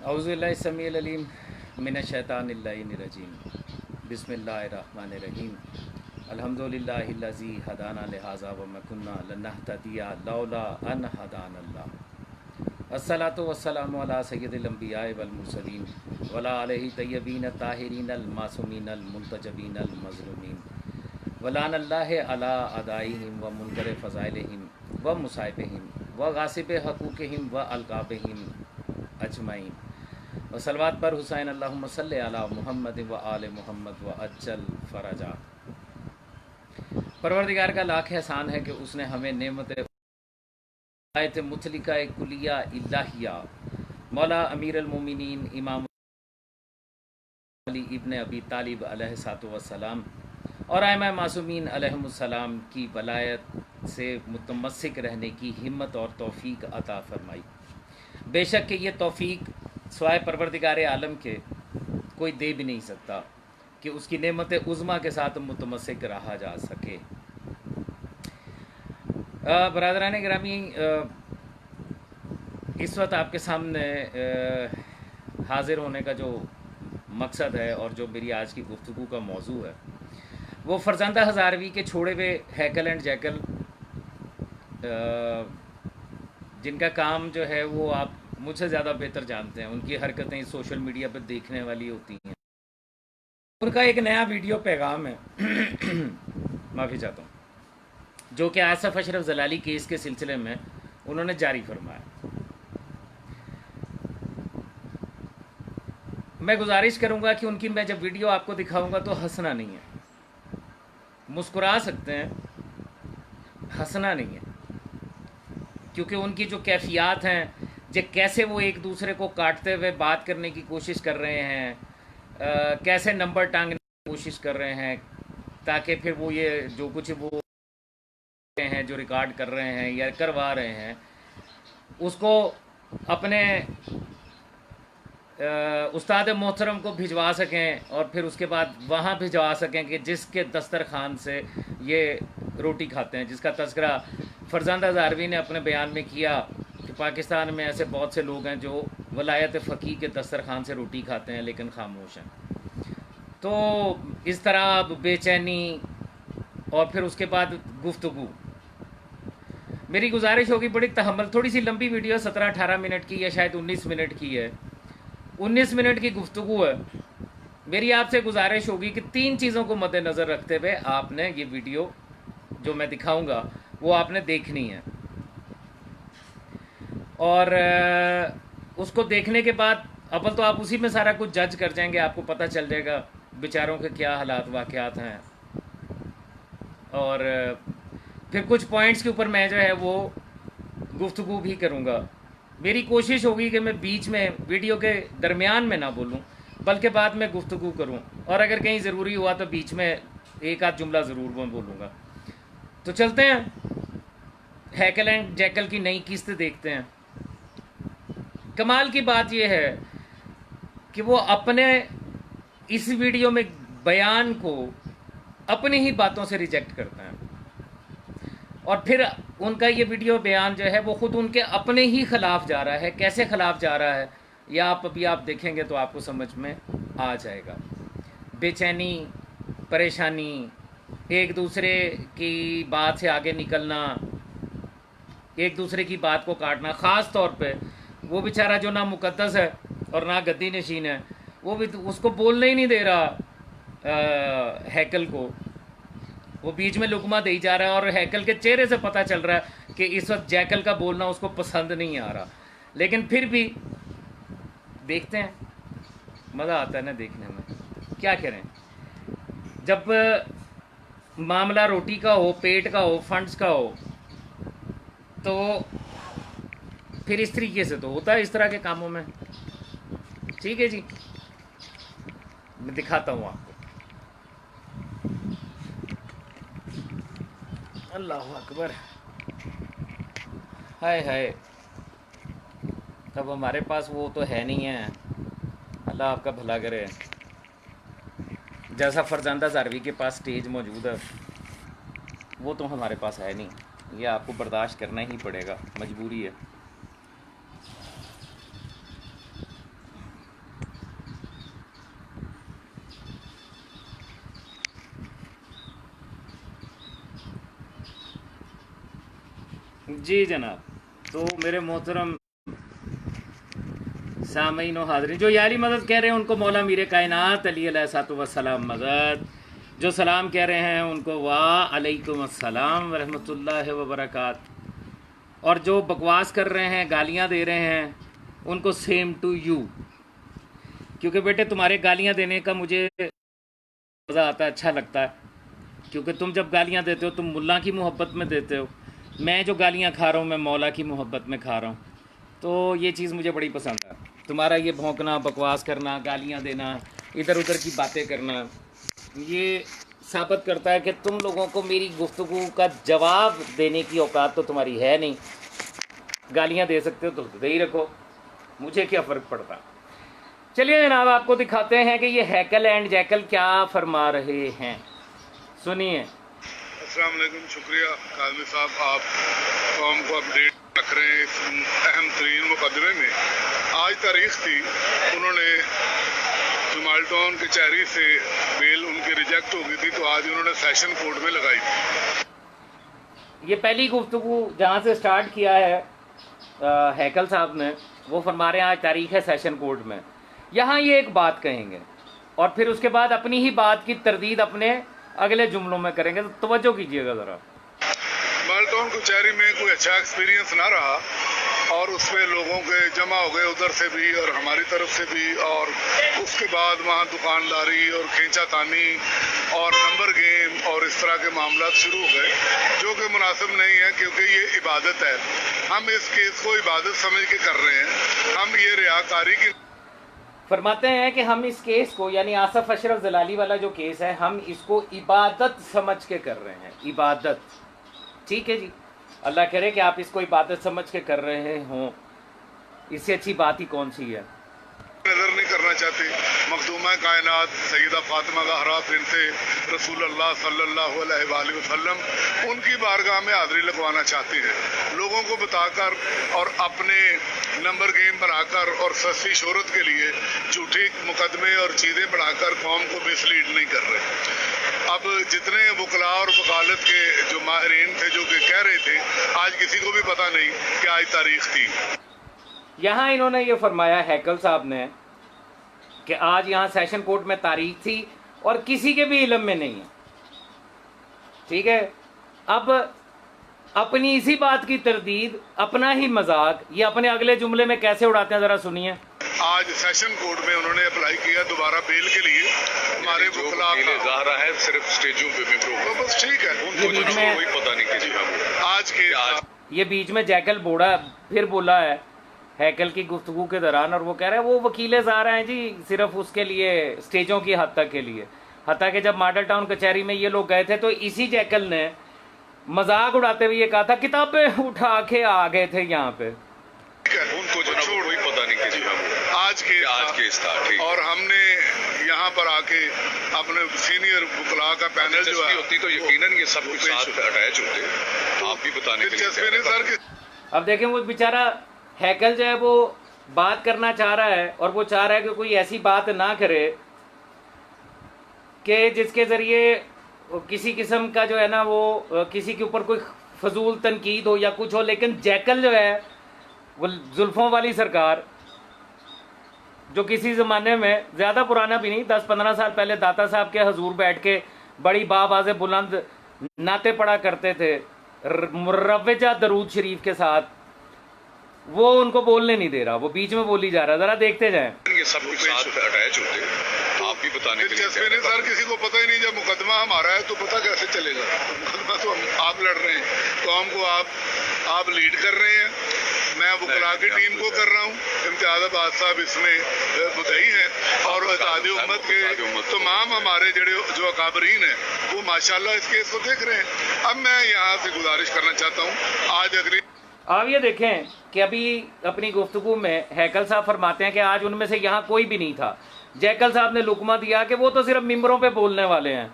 औज़ुबिल्लाहि समीउल अलीम मिनश्शैतानिर्रजीम बिस्मिल्लाहिर्रहमानिर्रहीम अल्हम्दुलिल्लाहिल्लज़ी हदाना लिहाज़ा व मा कुन्ना लिनहतदिया लौला अन हदानल्लाह अस्सलातु वस्सलामु अला सय्यिदिल अंबिया'i वल मुरसलीन वला आलिहि तय्यबीन ताहिरीन अल मासूमीन अल मुंतजबीन अल मज़लूमीन वलानल्लाहि अला अदाइहिम व मुनकर फ़ज़ाइलिहिम व मुसाइबिहिम व गासिब हक़ूक़िहिम व अलक़ाबिहिम अजमईन व सलवात पर हुसैन अल्लाहुम्मा सल्लि अला मुहम्मद व आले मुहम्मद व अज्जल फ़रजा। परवरदिगार का लाख एहसान है कि उसने हमें नेमत आयत मुतलिका कुलिया इलाहिया मौला अमीर अल-मोमिनीन इमाम अली इब्न अबी तालिब अलैहिस्सलातु वस्सलाम और आइमा मासूमीन अलैहिमुस्सलाम की वलायत से मुतमस्सिक रहने की हिम्मत और तौफीक अता फरमाई। बेशक कि ये तौफीक स्वाय परवरदिगार आलम के कोई दे भी नहीं सकता कि उसकी नेमत उज़्मा के साथ मुतमस्सिक रहा जा सके। बरादरान गिरामी, इस वक्त आपके सामने हाज़िर होने का जो मकसद है और जो मेरी आज की गुफ्तगू का मौजू है वो फ़रज़ंदा हज़ारवी के छोड़े हुए हैकल एंड जैकल, जिनका काम जो है वो आप मुझसे ज़्यादा बेहतर जानते हैं। उनकी हरकतें सोशल मीडिया पर देखने वाली होती हैं। उनका एक नया वीडियो पैगाम है माफ़ी चाहता हूँ, जो कि आसफ़ अशरफ ज़लाली केस के सिलसिले में उन्होंने जारी फरमाया। मैं गुजारिश करूँगा कि उनकी मैं जब वीडियो आपको दिखाऊँगा तो हंसना नहीं है, मुस्कुरा सकते हैं, हंसना नहीं है, क्योंकि उनकी जो कैफियत हैं, जो कैसे वो एक दूसरे को काटते हुए बात करने की कोशिश कर रहे हैं, कैसे नंबर टांगने की कोशिश कर रहे हैं ताकि फिर वो ये जो कुछ वो हैं जो रिकॉर्ड कर रहे हैं या करवा रहे हैं उसको अपने उस्ताद मोहतरम को भिजवा सकें और फिर उसके बाद वहाँ भिजवा सकें कि जिसके दस्तरखान से ये रोटी खाते हैं, जिसका तज़किरा फ़रज़ंदा ज़ारवी ने अपने बयान में किया कि पाकिस्तान में ऐसे बहुत से लोग हैं जो वलायत फ़कीह के दस्तरखान से रोटी खाते हैं लेकिन खामोश हैं। तो इस तरह बेचैनी और फिर उसके बाद गुफ्तगू, मेरी गुजारिश होगी बड़ी तहम्मुल, थोड़ी सी लंबी वीडियो 17-18 मिनट की या शायद 19 मिनट की है, 19 मिनट की गुफ्तगू है। मेरी आपसे गुजारिश होगी कि 3 चीज़ों को मद्देनज़र रखते हुए आपने ये वीडियो जो मैं दिखाऊंगा वो आपने देखनी है और उसको देखने के बाद अव्वल तो आप उसी में सारा कुछ जज कर जाएंगे, आपको पता चल जाएगा बेचारों के क्या हालात वाक़यात हैं और फिर कुछ पॉइंट्स के ऊपर मैं जो है वो गुफ्तगू भी करूँगा। मेरी कोशिश होगी कि मैं बीच में वीडियो के दरमियान में ना बोलूं बल्कि बाद में गुफ्तगू करूं और अगर कहीं ज़रूरी हुआ तो बीच में एक आध जुमला ज़रूर मैं बोलूँगा। तो चलते हैं हैकल एंड जैकल की नई किस्त देखते हैं। कमाल की बात यह है कि वो अपने इस वीडियो में बयान को अपनी ही बातों से रिजेक्ट करते हैं और फिर उनका ये वीडियो बयान जो है वो ख़ुद उनके अपने ही ख़िलाफ़ जा रहा है। कैसे ख़िलाफ़ जा रहा है या अभी आप देखेंगे तो आपको समझ में आ जाएगा। बेचैनी, परेशानी, एक दूसरे की बात से आगे निकलना, एक दूसरे की बात को काटना, ख़ास तौर पे वो बेचारा जो ना मुक़द्दस है और ना गद्दी नशीन है, वो भी उसको बोलने ही नहीं दे रहा हैकल को, वो बीच में लुकमा दे जा रहा है और हैकल के चेहरे से पता चल रहा है कि इस वक्त जैकल का बोलना उसको पसंद नहीं आ रहा, लेकिन फिर भी देखते हैं, मज़ा आता है ना देखने में। क्या करें, जब मामला रोटी का हो, पेट का हो, फंड्स का हो, तो फिर इस तरीके से तो होता है इस तरह के कामों में। ठीक है जी, मैं दिखाता हूँ आपको। अल्लाह अकबर, हाय हाय, तब हमारे पास वो तो है नहीं है, अल्लाह आपका भला करे। जैसा फ़रज़ंदा ज़ारवी के पास स्टेज मौजूद है वो तो हमारे पास है नहीं, ये आपको बर्दाश्त करना ही पड़ेगा, मजबूरी है। जी जनाब। तो मेरे मोहतरम सामीन व हाज़रीन, जो याली मदद कह रहे हैं उनको मौला मीर कायनात अली अलैहिस्सलाम मदद, जो सलाम कह रहे हैं उनको वाह अलैकुम अस्सलाम व रहमतुल्लाहि व बरकात, और जो बकवास कर रहे हैं, गालियां दे रहे हैं, उनको सेम टू यू। क्योंकि बेटे तुम्हारे गालियां देने का मुझे मज़ा आता है, अच्छा लगता है, क्योंकि तुम जब गालियां देते हो तुम मुल्ला की मोहब्बत में देते हो। मैं जो गालियां खा रहा हूँ मैं मौला की मोहब्बत में खा रहा हूँ। तो ये चीज़ मुझे बड़ी पसंद है। तुम्हारा ये भौंकना, बकवास करना, गालियां देना, इधर उधर की बातें करना, ये साबित करता है कि तुम लोगों को मेरी गुफ्तगू का जवाब देने की औकात तो तुम्हारी है नहीं। गालियां दे सकते हो तो दे ही रखो, मुझे क्या फ़र्क पड़ता। चलिए जनाब, आपको दिखाते हैं कि ये हैकल एंड जैकल क्या फरमा रहे हैं, सुनिए। अस्सलाम वालेकुम, शुक्रिया काज़मी साहब, आप कौम को अपडेट रख रहे हैं इस अहम तरीन मुकदमे में। आज तारीख थी, उन्होंने जो माल्टाउन कचहरी से बेल उनकी रिजेक्ट हो गई थी, तो आज उन्होंने सेशन कोर्ट में लगाई थी। ये पहली गुफ्तगू जहाँ से स्टार्ट किया है हैकल साहब ने, वो फरमा रहे हैं आज तारीख है सेशन कोर्ट में। यहाँ ये एक बात कहेंगे और फिर उसके बाद अपनी ही बात की तरदीद अपने अगले जुमलों में करेंगे, तो तवज्जो कीजिएगा ज़रा। माल्टाउन कचहरी में कोई अच्छा एक्सपीरियंस ना रहा और उसमें लोगों के जमा हो गए उधर से भी और हमारी तरफ से भी, और उसके बाद वहाँ दुकानदारी और खींचातानी और नंबर गेम और इस तरह के मामला शुरू हो गए, जो कि मुनासिब नहीं है, क्योंकि ये इबादत है। हम इस केस को इबादत समझ के कर रहे हैं। हम ये रियाकारी की फरमाते हैं कि हम इस केस को, यानी आसफ अशरफ जलाली वाला जो केस है, हम इसको इबादत समझ के कर रहे हैं। इबादत, ठीक है जी, अल्लाह करे कि आप इसको इबादत समझ के कर रहे हों, इससे अच्छी बात ही कौन सी है। नजर नहीं करना चाहते मखदूमा कायनात सैयदा फातिमा ज़हरा बिन्ते रसूलुल्लाह सल्लल्लाहु अलैहि वसल्लम, उनकी बारगाह में हाज़िरी लगवाना चाहते हैं, लोगों को बताकर और अपने नंबर गेम बनाकर और सस्ती शोहरत के लिए झूठे मुकदमे और चीज़ें बढ़ाकर कौम को मिसलीड नहीं कर रहे। अब जितने वकला और वकालत के जो माहिरीन थे जो कि कह रहे थे, आज किसी को भी पता नहीं कि आज तारीख थी। यहाँ इन्होंने ये फरमाया हैकल साहब ने कि आज यहाँ सेशन कोर्ट में तारीख थी और किसी के भी इल्म में नहीं है, ठीक है। अब अपनी इसी बात की तरदीद, अपना ही मजाक ये अपने अगले जुमले में कैसे उड़ाते हैं, ज़रा सुनिए। आज सेशन कोर्ट में उन्होंने अप्लाई किया दोबारा बेल के लिए। हमारे वकला ज़ाहरा है सिर्फ स्टेजों पे भी, बस ठीक है, बीच में कोई पता नहीं कि आज के ये बीच में जैकल बोड़ा फिर बोला है हैकल की गुफ्तगू के दौरान, और वो कह रहा है वो वकील ज़ाहरा हैं जी सिर्फ उसके लिए, स्टेजों की हद तक के लिए। हत्ता कि जब मॉडल टाउन कचहरी में ये लोग गए थे तो इसी जैकल ने मजाक उड़ाते हुए ये कहा था किताबें उठा के आ गए थे यहाँ पे। उनको जो छोड़ कोई पता नहीं कि आज के ठीक। और हमने यहाँ पर आके अपने सीनियर वकला का पैनल जो है होती तो यकीनन ये सब कुछ साथ अटैच होते, आप भी बताने के लिए सर। अब देखें वो बेचारा हैकल जो है वो बात करना चाह रहा है और वो चाह रहा है कि कोई ऐसी बात ना करे कि जिसके ज़रिए किसी किस्म का जो है ना वो किसी के ऊपर कोई फजूल तनकीद हो या कुछ हो। लेकिन जैकल जो है वो जुल्फ़ों वाली सरकार, जो किसी ज़माने में ज़्यादा पुराना भी नहीं, 10-15 साल पहले दाता साहब के हजूर बैठ के बड़ी बाबाज़े बुलंद नाते पढ़ा करते थे मुरव्वजा दरूद शरीफ के साथ, वो उनको बोलने नहीं दे रहा, वो बीच में बोली जा रहा है। जरा देखते जाएं। ये सब कुछ साथ अटैच होते, आप भी बताने के लिए सर। किसी को पता ही नहीं, जब मुकदमा हमारा है तो पता कैसे चलेगा। मुकदमा तो आप लड़ रहे हैं, कौम को आप लीड कर रहे हैं, मैं वकला की टीम को कर रहा हूँ, इम्तियाज़ अब्बास साहब इसमें मुद्दई हैं, और आज़ादी उम्मत के तमाम हमारे जो अकाबरीन हैं वो माशाल्लाह इस केस को देख रहे हैं। अब मैं यहाँ से गुजारिश करना चाहता हूँ, आज अगली आप ये देखें कि अभी अपनी गुफ्तगू में हैकल साहब फरमाते हैं कि आज उनमें से यहाँ कोई भी नहीं था। जैकल साहब ने लुकमा दिया कि वो तो सिर्फ मिंबरों पे बोलने वाले हैं,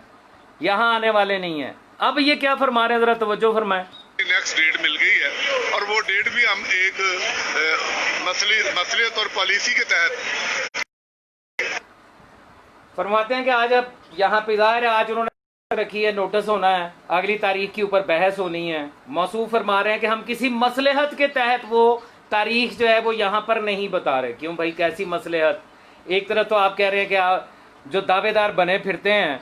यहाँ आने वाले नहीं हैं। अब ये क्या फरमा रहे हैं, ज़रा तवज्जो फरमाएं। नेक्स्ट डेट मिल गई है और वो डेट भी हम एक मसलियत और पॉलिसी के तहत फरमाते हैं कि आज अब यहाँ पे ज़ाहिर है आज उन्होंने रखी है, नोटिस होना है, अगली तारीख के ऊपर बहस होनी है। मौसूफ फरमा रहे हैं कि हम किसी मसलहत के तहत वो तारीख जो है वो यहाँ पर नहीं बता रहे। क्यों भाई, कैसी मसलहत? एक तरफ तो आप कह रहे हैं कि जो दावेदार बने फिरते हैं,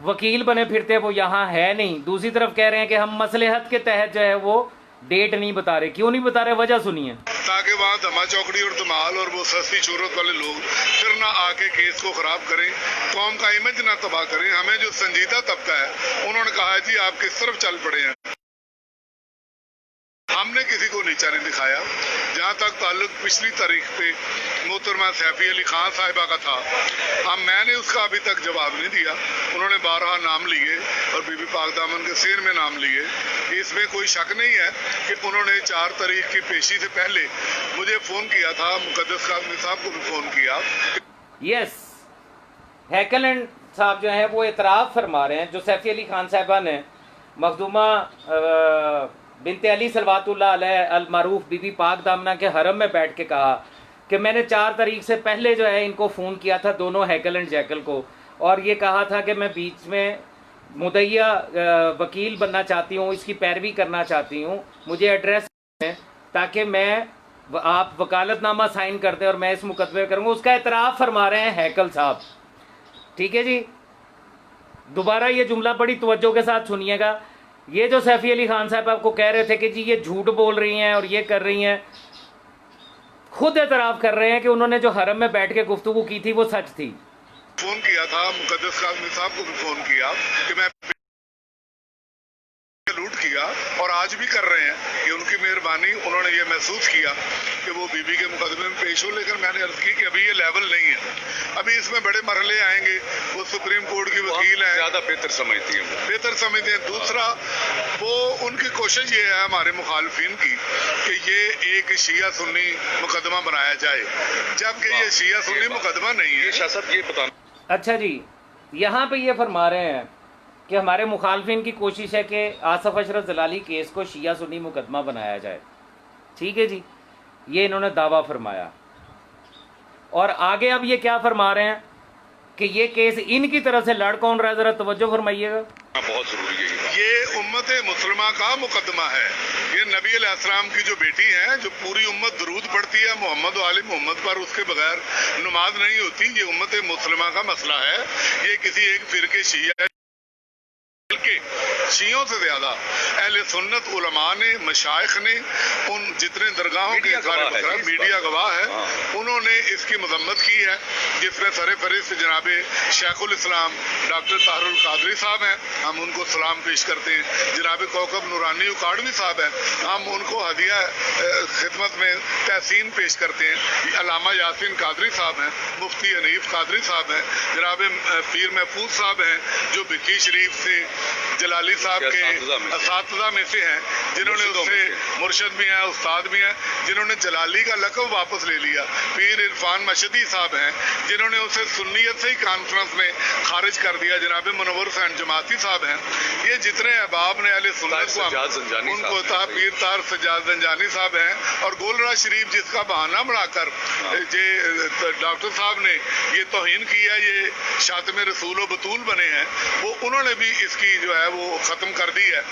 वकील बने फिरते हैं, वो यहाँ है नहीं। दूसरी तरफ कह रहे हैं कि हम मसलहत के तहत जो है वो डेट नहीं बता रहे। क्यों नहीं बता रहे, वजह सुनिए। ताकि वहाँ धमा चौकड़ी और धमाल और वो सस्ती शोहरत वाले लोग फिर ना आके केस को खराब करें, कौम का इमेज ना तबाह करें। हमें जो संजीदा तबका है उन्होंने कहा है जी आप किस तरफ चल पड़े हैं, हमने किसी को नीचा नहीं दिखाया। जहाँ तक ताल्लुक पिछली तारीख पे मोहतरमा सैफी अली खान साहिबा का था, मैंने उसका अभी तक जवाब नहीं दिया। उन्होंने 12 नाम लिए और बीबी पाक दामन के सिर में नाम लिए। इसमें कोई शक नहीं है कि उन्होंने 4 तारीख की पेशी से पहले मुझे फ़ोन किया था, मुकद्दस काज़मी साहब को भी फ़ोन किया। यस, हैकल एंड साहब जो है वो इतराफ़ फरमा रहे हैं। जो सैफी अली खान साहिबा ने मखदूमा बिनते अली सलवातुल्लाह अलैह अल मारूफ बीबी पाक दामना के हरम में बैठ के कहा कि मैंने 4 तारीख से पहले जो है इनको फ़ोन किया था, दोनों हैकल एंड जैकल को, और ये कहा था कि मैं बीच में मुदैया वकील बनना चाहती हूँ, इसकी पैरवी करना चाहती हूँ, मुझे एड्रेस ताकि मैं आप वकालतनामा साइन कर दें और मैं इस मुकदमे करूँगा। उसका इतराफ़ फरमा रहे हैं हैकल साहब। ठीक है जी, दोबारा ये जुमला बड़ी तवज्जो के साथ सुनिएगा। ये जो सैफी अली खान साहब आपको कह रहे थे कि जी ये झूठ बोल रही हैं और ये कर रही हैं, खुद एतराफ़ कर रहे हैं कि उन्होंने जो हरम में बैठ के गुफ्तगू की थी वो सच थी। फ़ोन किया था, मुकद्दस काज़मी साहब को भी फ़ोन किया कि मैं लूट किया, और आज भी कर रहे हैं कि उनकी मेहरबानी, उन्होंने ये महसूस किया कि वो बीबी के मुकदमे में पेश हो। लेकिन मैंने अर्ज की कि अभी ये लेवल नहीं है, अभी इसमें बड़े मरहले आएंगे। वो सुप्रीम कोर्ट की वकील है, ज़्यादा बेहतर समझती हैं। दूसरा, वो उनकी कोशिश ये है हमारे मुखालफिन की कि ये एक शिया सुन्नी मुकदमा बनाया जाए, जबकि ये शिया सुन्नी मुकदमा नहीं है। शाह साहब ये बताना। अच्छा जी, यहाँ पे ये फरमा रहे हैं कि हमारे मुखालफिन की कोशिश है कि आसफ अशरफ जलाली केस को शिया सुन्नी मुकदमा बनाया जाए। ठीक है जी, ये इन्होंने दावा फरमाया। और आगे अब ये क्या फरमा रहे हैं कि ये केस इनकी तरफ से लड़ कौन रहा है, ज़रा तवज्जो फरमाइएगा। बहुत जरूरी है, ये उम्मत मुसलमा का मुकदमा है। ये नबी अलैहिस्सलाम की जो बेटी है, जो पूरी उम्मत दरूद पढ़ती है मोहम्मद वाले मोहम्मद पर, उसके बगैर नमाज नहीं होती। ये उम्मत मुसलमा का मसला है। ये किसी एक फिरके शिया के शियों से ज्यादा अहले सुन्नत उलमा ने, मशाइख ने, उन जितने दरगाहों के मीडिया गवाह है, उन्होंने इसकी मजम्मत की है। जिसमें सरे फरिस्त जनाब शेखुल इस्लाम डॉक्टर तारुल कादरी साहब हैं, हम उनको सलाम पेश करते हैं। जनाब कौकब नूरानी उकाड़वी साहब हैं, हम उनको हदिया खिदमत में तहसीन पेश करते हैं। अलामा यासीन कादरी साहब हैं, मुफ्ती हनीफ कादरी साहब हैं, जनाब पीर महफूज साहब हैं जो बिक्की शरीफ से जलाली साहब के असातिज़ा में से हैं, जिन्होंने उससे मुर्शद भी हैं, उस्ताद भी हैं, जिन्होंने जलाली का लक़ब वापस ले लिया। पीर इरफान मशदी साहब हैं, जिन्होंने उसे सुन्नियत से ही कॉन्फ्रेंस में खारिज कर दिया। जनाब मुनव्वर हुसैन जमाती साहब हैं। ये जितने अहबाब ने अहले सुन्नत को, उनको पीर तार सज्जाद जंजानी साहब हैं, और गोलरा शरीफ जिसका बहाना बनाकर डॉक्टर साहब ने ये तौहीन किया, ये शातिम रसूल व बतूल बने हैं, वो उन्होंने भी इसकी जो है वो ख़त्म कर दी है,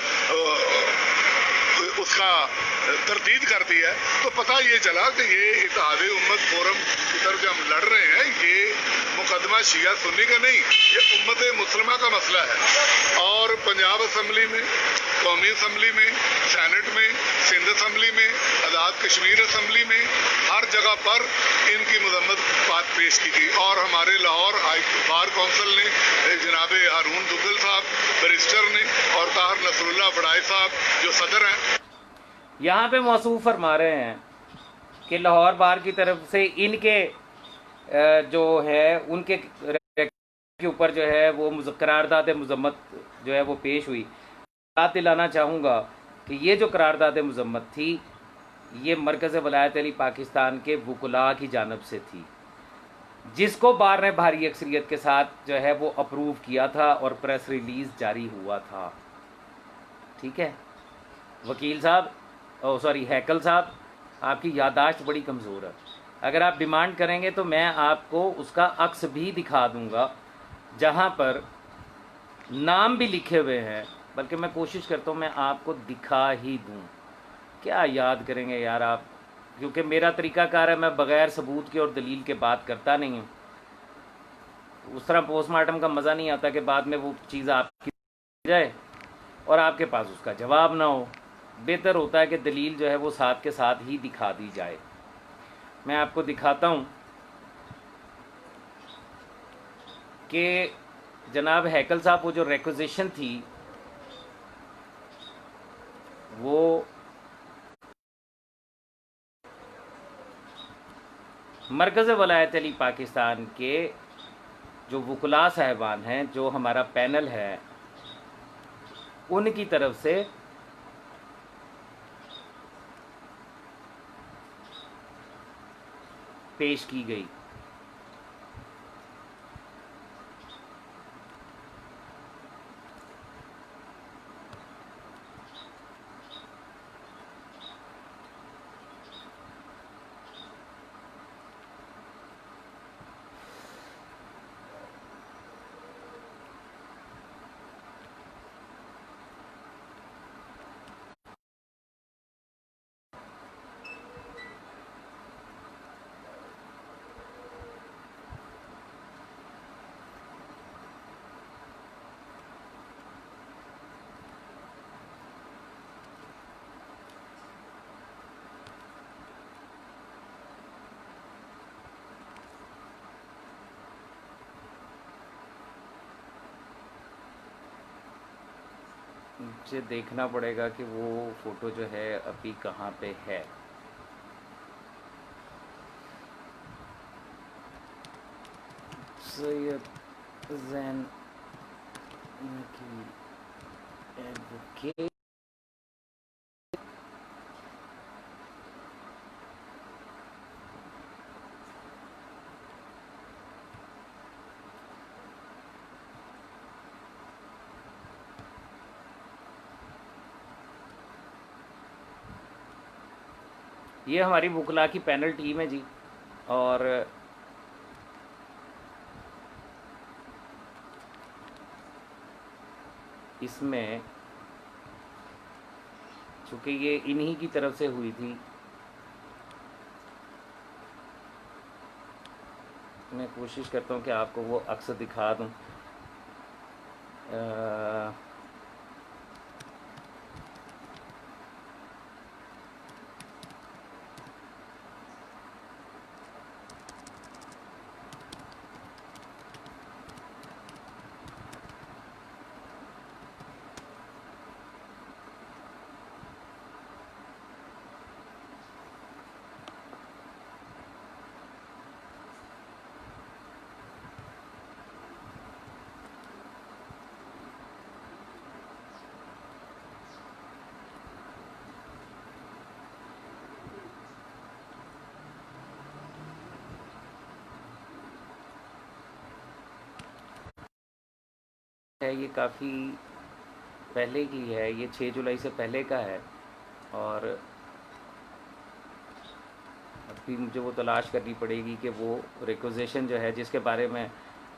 उसका तरदीद कर दी है। तो पता ये चला कि ये इत्तेहाद उम्मत फोरम की तरफ जो हम लड़ रहे हैं, ये मुकदमा शिया सुन्नी का नहीं, ये उम्मत मुसलमा का मसला है। और पंजाब असम्बली में, कौमी असम्बली में, सैनेट में, सिंध असम्बली में, आज़ाद कश्मीर असम्बली में, हर जगह पर इनकी मजम्मत बात पेश की गई। और हमारे लाहौर हाई बार कौंसिल ने जनाब हारून दुग्गल साहब बैरिस्टर ने, और ताहर नसरुल्लाह बड़ाई साहब जो सदर हैं, यहाँ पे मौसूफ फरमा रहे हैं कि लाहौर बार की तरफ से इनके जो है उनके के ऊपर जो है वो करारदाद मजम्मत जो है वो पेश हुई। याद दिलाना चाहूँगा कि ये जो करारदाद मजम्मत थी, ये मरकज़ वलायत अली पाकिस्तान के वकुला की जानब से थी, जिसको बार ने भारी अक्सरियत के साथ जो है वो अप्रूव किया था और प्रेस रिलीज़ जारी हुआ था। ठीक है वकील साहब, सॉरी हैकल साहब, आपकी याददाश्त बड़ी कमज़ोर है। अगर आप डिमांड करेंगे तो मैं आपको उसका अक्स भी दिखा दूंगा, जहां पर नाम भी लिखे हुए हैं, बल्कि मैं कोशिश करता हूँ मैं आपको दिखा ही दूँ। क्या याद करेंगे यार आप, क्योंकि मेरा तरीकाकार है, मैं बग़ैर सबूत के और दलील के बात करता नहीं हूँ। उस तरह पोस्टमार्टम का मज़ा नहीं आता कि बाद में वो चीज़ आपकी जाए और आपके पास उसका जवाब ना हो। बेहतर होता है कि दलील जो है वो साथ के साथ ही दिखा दी जाए। मैं आपको दिखाता हूँ कि जनाब हैकल साहब वो जो रिक्विजिशन थी वो मरकज़ वलायत अली पाकिस्तान के जो वकला साहिबान हैं, जो हमारा पैनल है, उनकी तरफ से पेश की गई। मुझे देखना पड़ेगा कि वो फ़ोटो जो है अभी कहाँ पे है। सैयद जैन की एडवोकेट, ये हमारी वकला की पैनल टीम है जी। और इसमें चूँकि ये इन्हीं की तरफ से हुई थी, मैं कोशिश करता हूँ कि आपको वो अक्सर दिखा दूँ। है ये काफ़ी पहले की है, ये 6 जुलाई से पहले का है। और अभी मुझे वो तलाश करनी पड़ेगी कि वो रिक्वेजिशन जो है जिसके बारे में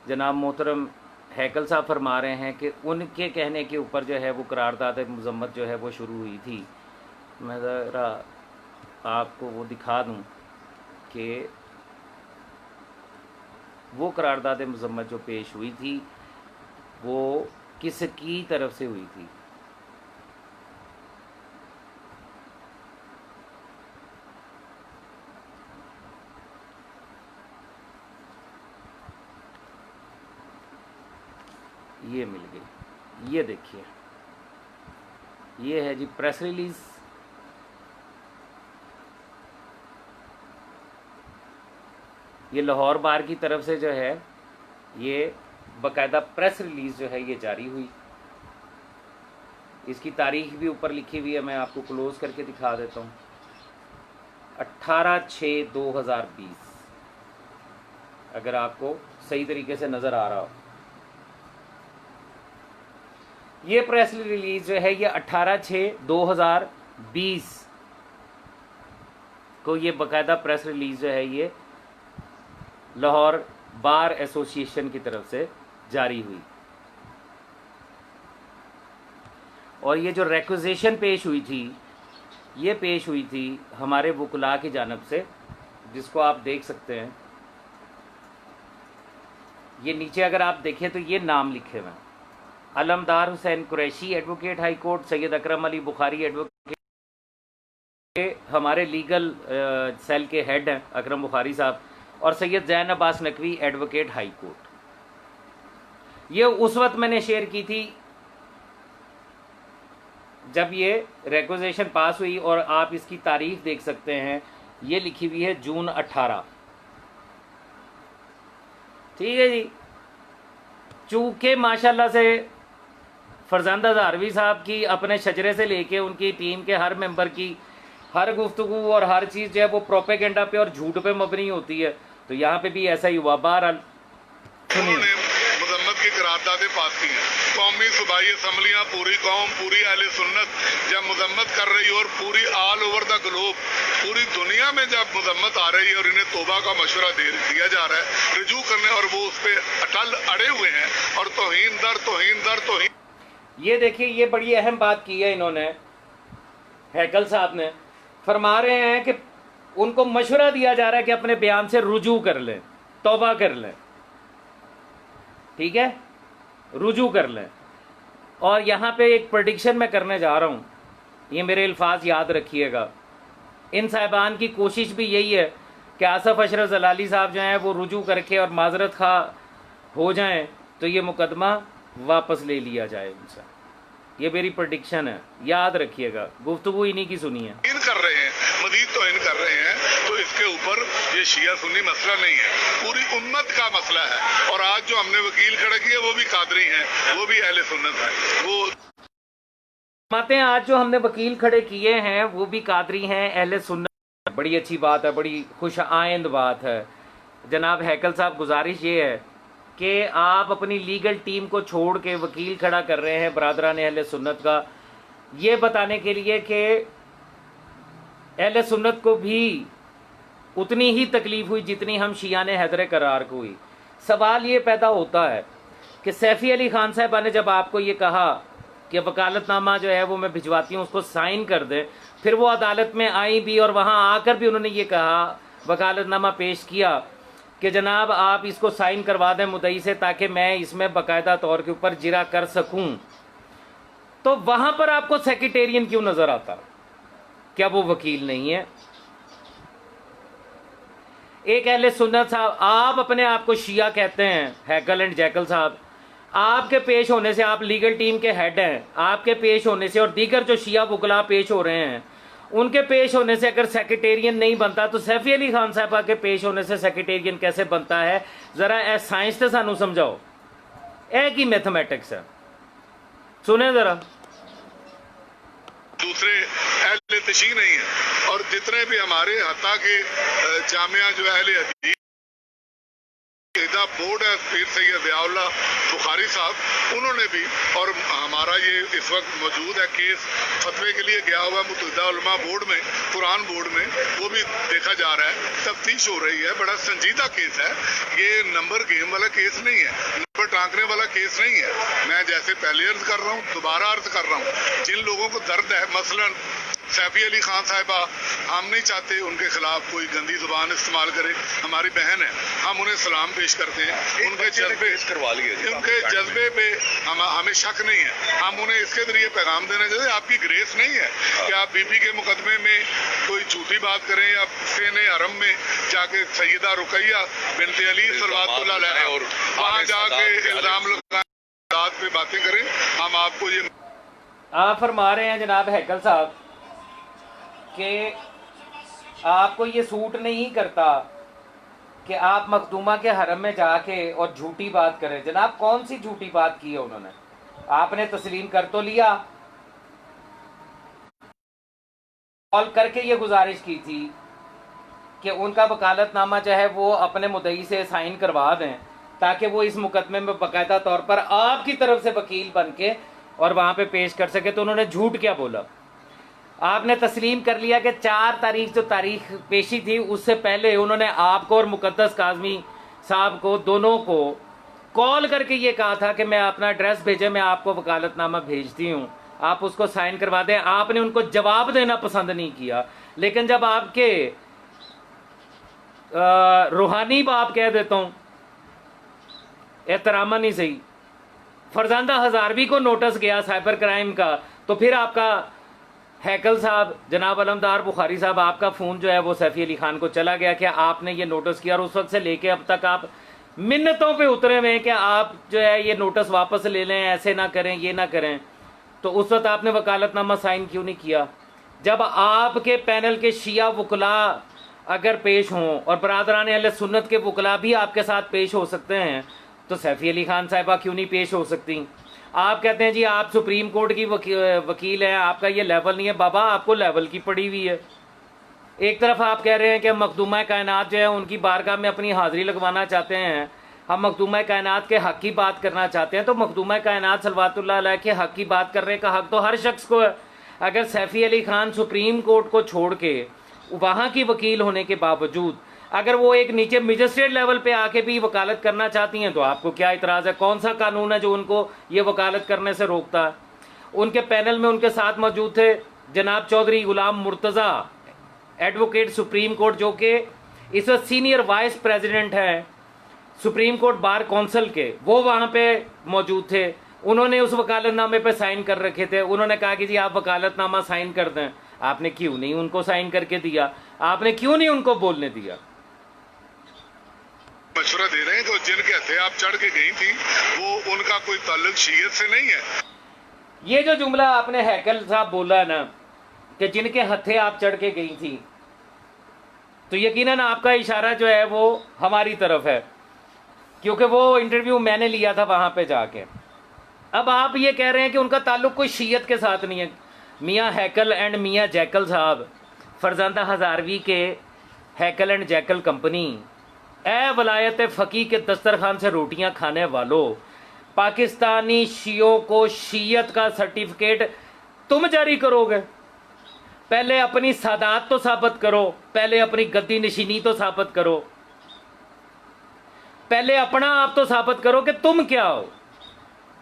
जनाब मोहतरम हैकल साहब फरमा रहे हैं कि उनके कहने के ऊपर जो है वो करारदाद मजम्मत जो है वो शुरू हुई थी। मैं ज़रा आपको वो दिखा दूँ कि वो करारदाद मजम्मत जो पेश हुई थी वो किसकी तरफ से हुई थी। ये मिल गई, ये देखिए, ये है जी प्रेस रिलीज़। ये लाहौर बार की तरफ से जो है ये बाकायदा प्रेस रिलीज़ जो है ये जारी हुई। इसकी तारीख भी ऊपर लिखी हुई है, मैं आपको क्लोज़ करके दिखा देता हूँ। 18/6/2020, अगर आपको सही तरीके से नज़र आ रहा हो। ये प्रेस रिलीज़ जो है ये 18/6/2020 को ये बाकायदा प्रेस रिलीज़ जो है ये लाहौर बार एसोसिएशन की तरफ से जारी हुई। और ये जो रिक्वेजिशन पेश हुई थी, ये पेश हुई थी हमारे वकुला की जानब से, जिसको आप देख सकते हैं। ये नीचे अगर आप देखें तो ये नाम लिखे हुए हैं, Alamdar Hussain Qureshi advocate high court, Syed Akram Ali Bukhari advocate, हमारे लीगल सेल के हेड हैं अकरम बुखारी साहब, और Syed Zain Abbas Naqvi advocate high court. ये उस वक्त मैंने शेयर की थी जब ये रिक्वेजिशन पास हुई, और आप इसकी तारीख देख सकते हैं, ये लिखी हुई है जून 18। ठीक है जी। चूँकि माशाल्लाह से फरजंद हज़ारवी साहब की अपने शजरे से लेके उनकी टीम के हर मेंबर की हर गुफ्तगू और हर चीज़ जो है वो प्रोपेगेंडा पे और झूठ पे मबनी होती है, तो यहाँ पे भी ऐसा ही हुआ। बहरहाल उन्होंने मजम्मत की करारदादें पास की हैं। कौमी सूबाई असम्बलियाँ, पूरी कौम, पूरी अहले सुन्नत जब मजम्मत कर रही है, और पूरी ऑल ओवर द ग्लोब, पूरी दुनिया में जब मजम्मत आ रही है और इन्हें तौबा का मशवरा दिया जा रहा है रिजू करने, और वो उस पर अटल अड़े हुए हैं, और तौहीन दर तौहीन दर तौहीन। ये देखिए, ये बड़ी अहम बात की है इन्होंने, हैकल साहब ने फरमा रहे हैं कि उनको मशवरा दिया जा रहा है कि अपने बयान से रुजू कर लें, तौबा कर लें। ठीक है, रुजू कर लें। और यहाँ पे एक प्रेडिक्शन मैं करने जा रहा हूँ, ये मेरे अल्फाज याद रखिएगा। इन साहिबान की कोशिश भी यही है कि आसफ अशरफ जलाली साहब जो हैं वो रुजू करके और माजरत खा हो जाएं, तो ये मुकदमा वापस ले लिया जाए उनसे। ये मेरी प्रेडिक्शन है, याद रखिएगा। गुफ्तगू इन्हीं की सुनिए। इन कर रहे हैं, मजीद तो इन कर रहे हैं, तो इसके ऊपर ये शिया सुन्नी मसला नहीं है, पूरी उम्मत का मसला है। और आज जो हमने वकील खड़े किए वो भी कादरी हैं, वो भी अहले सुन्नत हैं। वो माते हैं आज जो हमने वकील खड़े किए हैं वो भी कादरी हैं, अहले सुन्नत। बड़ी अच्छी बात है, बड़ी खुश आइंद बात है। जनाब हैकल साहब, गुजारिश ये है कि आप अपनी लीगल टीम को छोड़ के वकील खड़ा कर रहे हैं बरादरान अहले सुन्नत का, ये बताने के लिए कि अहले सुन्नत को भी उतनी ही तकलीफ हुई जितनी हम शिया ने हैदर करार को हुई। सवाल ये पैदा होता है कि सैफ़ी अली खान साहबा ने जब आपको ये कहा कि वकालतनामा जो है वो मैं भिजवाती हूँ, उसको साइन कर दें, फिर वो अदालत में आई भी और वहाँ आकर भी उन्होंने ये कहा, वकालतनामा पेश किया कि जनाब आप इसको साइन करवा दें मुद्दई से, ताकि मैं इसमें बाकायदा तौर के ऊपर जिरा कर सकूं। तो वहां पर आपको सेक्रेटेरियन क्यों नजर आता? क्या वो वकील नहीं है? एक अहले सुन्नत साहब, आप अपने आप को शिया कहते हैं, हैकल एंड जैकल साहब, आपके पेश होने से, आप लीगल टीम के हेड हैं, आपके पेश होने से और दीगर जो शिया वकला पेश हो रहे हैं उनके पेश होने से अगर सेक्रेटेरियन नहीं बनता, तो सैफ़ी अली खान साहबा के पेश होने से सेक्रेटेरियन कैसे बनता है? जरा ए साइंस तो सानू समझाओ, एक ही मैथमेटिक्स है, सुने जरा। दूसरे अहले तशी नहीं है, और जितने भी हमारे हत्ता के जामिया जो अहले हदीस बोर्ड है, पीर सैयद ज़ियाउल्लाह बुखारी साहब, उन्होंने भी, और हमारा ये इस वक्त मौजूद है केस फतवे के लिए गया हुआ मुत्तहिदा उलमा बोर्ड में, कुरान बोर्ड में, वो भी देखा जा रहा है, तफ्तीश हो रही है। बड़ा संजीदा केस है ये, नंबर गेम वाला केस नहीं है, नंबर टांकने वाला केस नहीं है। मैं जैसे पहले अर्ज कर रहा हूँ, दोबारा अर्ज कर रहा हूँ, जिन लोगों को दर्द है, मसलन सैफ़ी अली खान साहिबा, हम नहीं चाहते उनके खिलाफ कोई गंदी जुबान इस्तेमाल करे, हमारी बहन है, हम उन्हें सलाम पेश करते हैं, उनके जज्बे करवा लिए, उनके जज्बे पे हमें शक नहीं है। हम उन्हें इसके जरिए पैगाम देना चाहते हैं, आपकी ग्रेस नहीं है कि आप बीबी के मुकदमे में कोई झूठी बात करें, या सेने हरम में जाके सैयदा रुकैया बिनते अली सल्लल्लाहु अलैहि और वहाँ जाके इल्जाम लगाए पे बातें करें। हम आपको ये आप फरमा रहे हैं जनाब हैकल साहब कि आपको ये सूट नहीं करता कि आप मखदूमा के हरम में जाके और झूठी बात करें। जनाब कौन सी झूठी बात की है उन्होंने? आपने तस्लीम कर तो लिया, कॉल करके ये गुजारिश की थी कि उनका वकालतनामा जो है वो अपने मुद्दई से साइन करवा दें, ताकि वो इस मुकदमे में बाकायदा तौर पर आपकी तरफ से वकील बन के और वहाँ पे पेश कर सके। तो उन्होंने झूठ क्या बोला? आपने तस्लीम कर लिया कि 4 तारीख जो तारीख पेशी थी उससे पहले उन्होंने आपको और मुकद्दस काज़मी साहब को, दोनों को कॉल करके ये कहा था कि मैं अपना एड्रेस भेजे, मैं आपको वकालतनामा भेजती हूँ, आप उसको साइन करवा दें। आपने उनको जवाब देना पसंद नहीं किया, लेकिन जब आपके रूहानी बाप कह देता हूं, एहतरामा नहीं सही, फरजांदा हजारवी को नोटिस गया साइबर क्राइम का, तो फिर आपका हैकल साहब, जनाब अलमदार बुखारी साहब, आपका फ़ोन जो है वो सैफी अली खान को चला गया कि आपने ये नोटिस किया, और उस वक्त से लेके अब तक आप मिन्नतों पे उतरे हुए हैं कि आप जो है ये नोटिस वापस ले लें, ऐसे ना करें, ये ना करें। तो उस वक्त आपने वकालतनामा साइन क्यों नहीं किया? जब आपके पैनल के शिया वकला अगर पेश हों और बरादरान अहले सुन्नत के वकला भी आपके साथ पेश हो सकते हैं, तो सैफी अली खान साहिबा क्यों नहीं पेश हो सकती? आप कहते हैं जी आप सुप्रीम कोर्ट की वकील हैं, आपका ये लेवल नहीं है। बाबा, आपको लेवल की पड़ी हुई है। एक तरफ आप कह रहे हैं कि मखदूमा कायनात जो है उनकी बारगाह में अपनी हाजिरी लगवाना चाहते हैं, हम मखदूमा कायनात के हक की बात करना चाहते हैं, तो मखदूमा कायनात सलवातुल्लाह अलैह के हक की बात करने का हक तो हर शख्स को है। अगर सैफी अली खान सुप्रीम कोर्ट को छोड़ के वहाँ की वकील होने के बावजूद अगर वो एक नीचे मजिस्ट्रेट लेवल पे आके भी वकालत करना चाहती हैं, तो आपको क्या इतराज़ है? कौन सा कानून है जो उनको ये वकालत करने से रोकता है? उनके पैनल में उनके साथ मौजूद थे जनाब Chaudhary Ghulam Murtaza, advocate supreme court, जो कि इस वक्त सीनियर वाइस प्रेसिडेंट हैं सुप्रीम कोर्ट बार काउंसिल के, वो वहाँ पे मौजूद थे। उन्होंने उस वकालतनामे पे साइन कर रखे थे। उन्होंने कहा कि जी आप वकालतनामा साइन कर दें। आपने क्यों नहीं उनको साइन करके दिया? आपने क्यों नहीं उनको बोलने दिया? मशवरा दे रहे हैं कि जिनके हथे आप चढ़ के गई थी वो उनका कोई ताल्लुक शीयत से नहीं है। ये जो जुमला आपने हैकल साहब बोला ना कि जिनके हथे आप चढ़ के गई थी, तो यकीनन आपका इशारा जो है वो हमारी तरफ है, क्योंकि वो इंटरव्यू मैंने लिया था वहाँ पे जाके। अब आप ये कह रहे हैं कि उनका ताल्लुक कोई शीयत के साथ नहीं है। मियाँ हैकल एंड मियाँ जैकल साहब, फरजांदा हजारवी के हैकल एंड जैकल कंपनी, ए वलायत फ़की के दस्तरखान से रोटियां खाने वालों, पाकिस्तानी शियों को शीयत का सर्टिफिकेट तुम जारी करोगे? पहले अपनी सादात तो साबित करो, पहले अपनी गद्दी नशीनी तो साबित करो, पहले अपना आप तो साबित करो कि तुम क्या हो।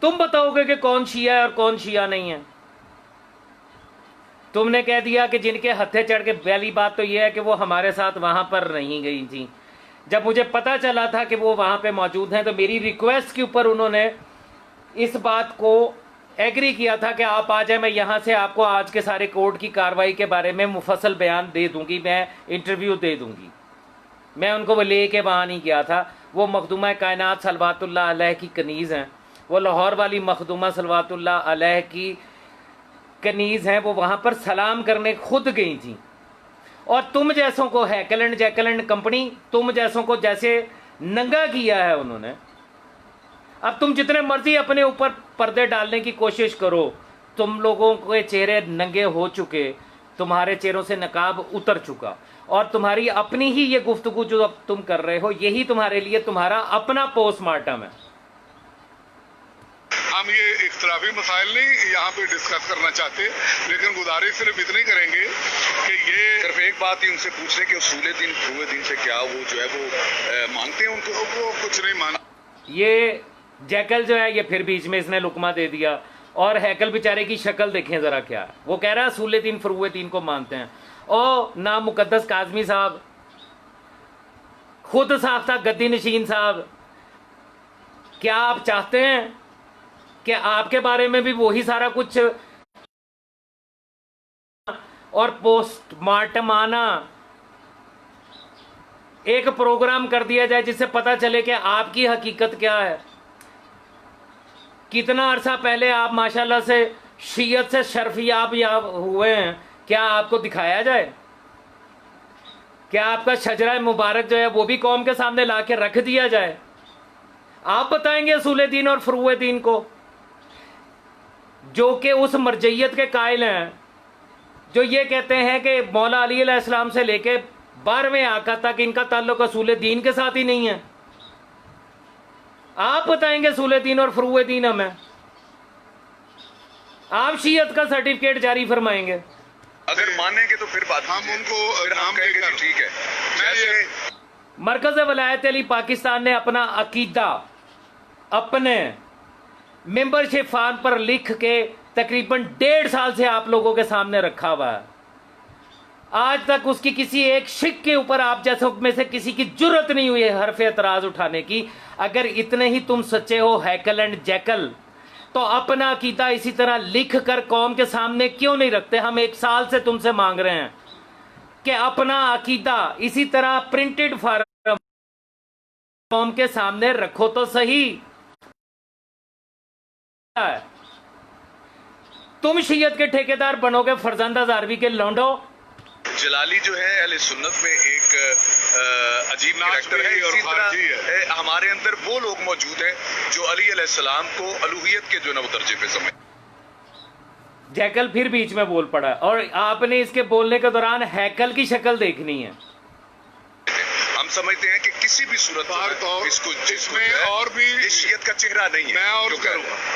तुम बताओगे कि कौन शिया है और कौन शिया नहीं है। तुमने कह दिया कि जिनके हथे चढ़ के, पहली बात तो यह है कि वो हमारे साथ वहां पर नहीं गई थी। जब मुझे पता चला था कि वो वहाँ पे मौजूद हैं, तो मेरी रिक्वेस्ट के ऊपर उन्होंने इस बात को एग्री किया था कि आप आ जाए, मैं यहाँ से आपको आज के सारे कोर्ट की कार्रवाई के बारे में मुफस्सल बयान दे दूँगी, मैं इंटरव्यू दे दूँगी। मैं उनको वो ले के वहाँ नहीं गया था। वो मखदूमा कायनात सलवातुल्लाह अलैह की कनीज़ हैं, वो लाहौर वाली मखदूमा सलवातुल्लाह अलैह की कनीज़ हैं, वो वहाँ पर सलाम करने खुद गई थी। और तुम जैसों को हैकल एंड जैकल एंड कंपनी, तुम जैसों को जैसे नंगा किया है उन्होंने। अब तुम जितने मर्जी अपने ऊपर पर्दे डालने की कोशिश करो, तुम लोगों के चेहरे नंगे हो चुके, तुम्हारे चेहरों से नकाब उतर चुका, और तुम्हारी अपनी ही ये गुफ्तगू जो अब तुम कर रहे हो, यही तुम्हारे लिए तुम्हारा अपना पोस्टमार्टम है। हम ये इख्तलाफी मसाइल नहीं यहाँ पे डिस्कस करना चाहते, लेकिन गुजारिश सिर्फ इतनी करेंगे कि ये सिर्फ एक बात ही उनसे पूछ रहे कि उसूले दिन पूरे दिन से क्या वो जो है वो मानते हैं उनको? वो कुछ नहीं मान। ये जैकल जो है ये फिर बीच में इसने लुकमा दे दिया, और हैकल बेचारे की शक्ल देखें ज़रा क्या है। वो कह रहा है असूल तीन फरूए तीन को मानते हैं। ओ ना मुकद्दस काजमी साहब, खुद साख्ता गद्दी नशीन साहब, क्या आप चाहते हैं कि आपके बारे में भी वही सारा कुछ और पोस्टमार्टम आना एक प्रोग्राम कर दिया जाए जिससे पता चले कि आपकी हकीकत क्या है? कितना अरसा पहले आप माशाल्लाह से शीयत से शर्फियाब हुए हैं, क्या आपको दिखाया जाए? क्या आपका शजरा मुबारक जो है वो भी कौम के सामने ला के रख दिया जाए? आप बताएंगे असूल दीन और फरूए दीन को, जो कि उस मरजैयत के कायल हैं, जो ये कहते हैं कि मौला अली अलैहिस्सलाम से लेके 12वें आका तक इनका ताल्लुक असूल दीन के साथ ही नहीं है। आप बताएंगे असूल दीन और फरूए दीन हमें? आप शीयत का सर्टिफिकेट जारी फरमाएंगे? अगर मानेंगे तो फिर बात हम उनको फिर हम नाम कहेंगे देकर कि ठीक है। मैं ये जैसे मरकज़ वलायत अली पाकिस्तान ने अपना अकीदा अपने मेंबरशिप फॉर्म पर लिख के तकरीबन 1.5 साल से आप लोगों के सामने रखा हुआ है। आज तक उसकी किसी एक शिक के ऊपर आप जैसे में से किसी की जुर्रत नहीं हुई है हरफ एतराज उठाने की। अगर इतने ही तुम सच्चे हो हैकल एंड जैकल, तो अपना अकीदा इसी तरह लिख कर कौम के सामने क्यों नहीं रखते? हम 1 साल से तुमसे मांग रहे हैं कि अपना अकीदा इसी तरह प्रिंटेड फॉर्म कौम के सामने रखो तो सही। तुम शियत के ठेकेदार बनोगे फरजंद हजारवी के लौंडो। जलाली जो है अहले सुन्नत में एक अजीब कैरेक्टर है। इसी तरह हमारे अंदर वो लोग मौजूद हैं जो अली अलैहिस्सलाम को अलूहियत के जो है वो दर्जे पे समझ। जैकल फिर बीच में बोल पड़ा और आपने इसके बोलने के दौरान हैकल की शक्ल देखनी है। हम समझते हैं कि किसी भी सूरत में इसमें और भी शियत का चेहरा नहीं है। मैं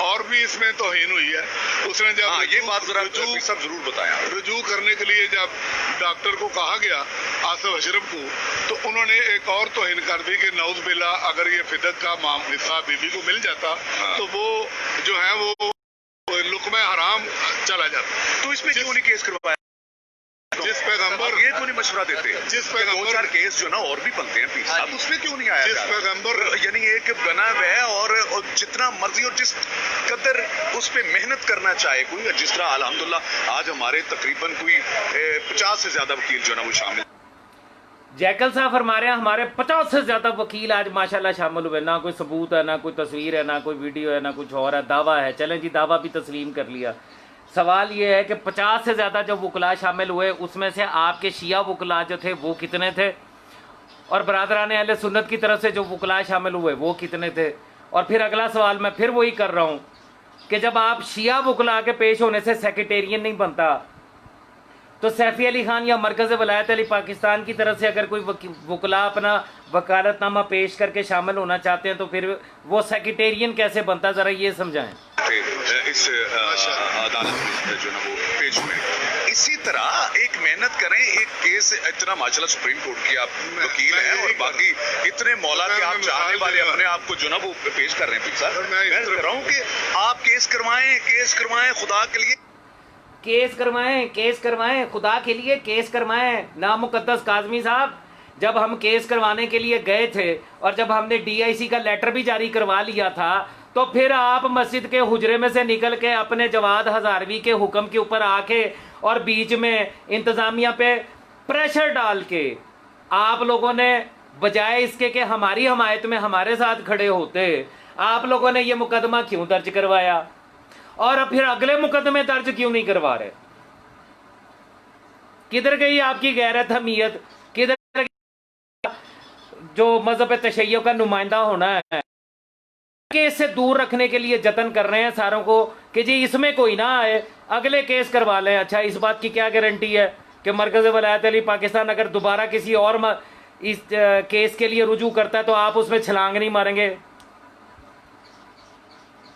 और भी इसमें तौहीन हुई है। उसने जब ये बात सब जरूर बताया, रुजू करने के लिए जब डॉक्टर को कहा गया आसिफ अशरफ को, तो उन्होंने एक और तौहीन कर दी कि नौज बिल्ला अगर ये फिदक का हिस्सा बीबी को मिल जाता तो वो जो है वो लुक़्मा हराम चला जाता। तो इसमें क्यों नहीं केस करवाया? जिस पैगंबर ये क्यों नहीं मशवरा देते? जिस पैगंबर 2-4 केस जो ना और भी बनते हैं पीर साहब, उसमें क्यों नहीं आया? जिस पैगंबर यानी एक बना हुआ है और जितना मर्जी और जिस कदर उस पे मेहनत करना चाहे कोई, जिस तरह अल्हम्दुलिल्लाह आज हमारे तकरीबन कोई 50 से ज्यादा वकील जो ना वो शामिल। जैकल साहब फरमा रहे हैं हमारे 50 से ज्यादा वकील आज माशाल्लाह शामिल हुए। ना कोई सबूत है, ना कोई तस्वीर है, ना कोई वीडियो है, ना कुछ और है, दावा है। चलें जी, दावा भी तस्लीम कर लिया। सवाल ये है कि 50 से ज़्यादा जो वकला शामिल हुए उसमें से आपके शिया वकला जो थे वो कितने थे, और बरादरान अहले सुन्नत की तरफ से जो वकला शामिल हुए वो कितने थे? और फिर अगला सवाल मैं फिर वही कर रहा हूँ कि जब आप शिया वकला के पेश होने से सेक्रेटेरियन नहीं बनता, तो सैफी अली खान या मरकज़ वलायत अली पाकिस्तान की तरफ से अगर कोई वकला अपना वकालतनामा पेश करके शामिल होना चाहते हैं तो फिर वो सेक्रेटेरियन कैसे बनता? ज़रा ये समझाएं। इस अदालत जो ना वो पेश में इसी तरह एक मेहनत करें। एक केस इतना माशाल्लाह सुप्रीम कोर्ट की आप वकील हैं और बाकी इतने मौला के आप चाहने वाले अपने आप को जो ना वो पेश कर रहे हैं। पीर साहब मैं कह रहा हूँ कि आप केस करवाएं खुदा के लिए, केस करवाएं खुदा के लिए, केस करवाएं। नामुकद्दस काज़मी साहब, जब हम केस करवाने के लिए गए थे और जब हमने DIC का लेटर भी जारी करवा लिया था, तो फिर आप मस्जिद के हुजरे में से निकल के अपने जवाद हजारवी के हुक्म के ऊपर आके और बीच में इंतज़ामिया पे प्रेशर डाल के आप लोगों ने बजाय इसके कि हमारी हमायत में हमारे साथ खड़े होते, आप लोगों ने ये मुकदमा क्यों दर्ज करवाया? और फिर अगले मुकदमे दर्ज क्यों नहीं करवा रहे? किधर गई आपकी गैरत हमीयत? किधर जो मजहब तशय्युअ का नुमाइंदा होना है कि इससे दूर रखने के लिए जतन कर रहे हैं सारों को कि जी इसमें कोई ना आए, अगले केस करवा लें। अच्छा, इस बात की क्या गारंटी है कि मरकज़ वलायत अली पाकिस्तान अगर दोबारा किसी और इस केस के लिए रुजू करता है तो आप उसमें छलांग नहीं मारेंगे?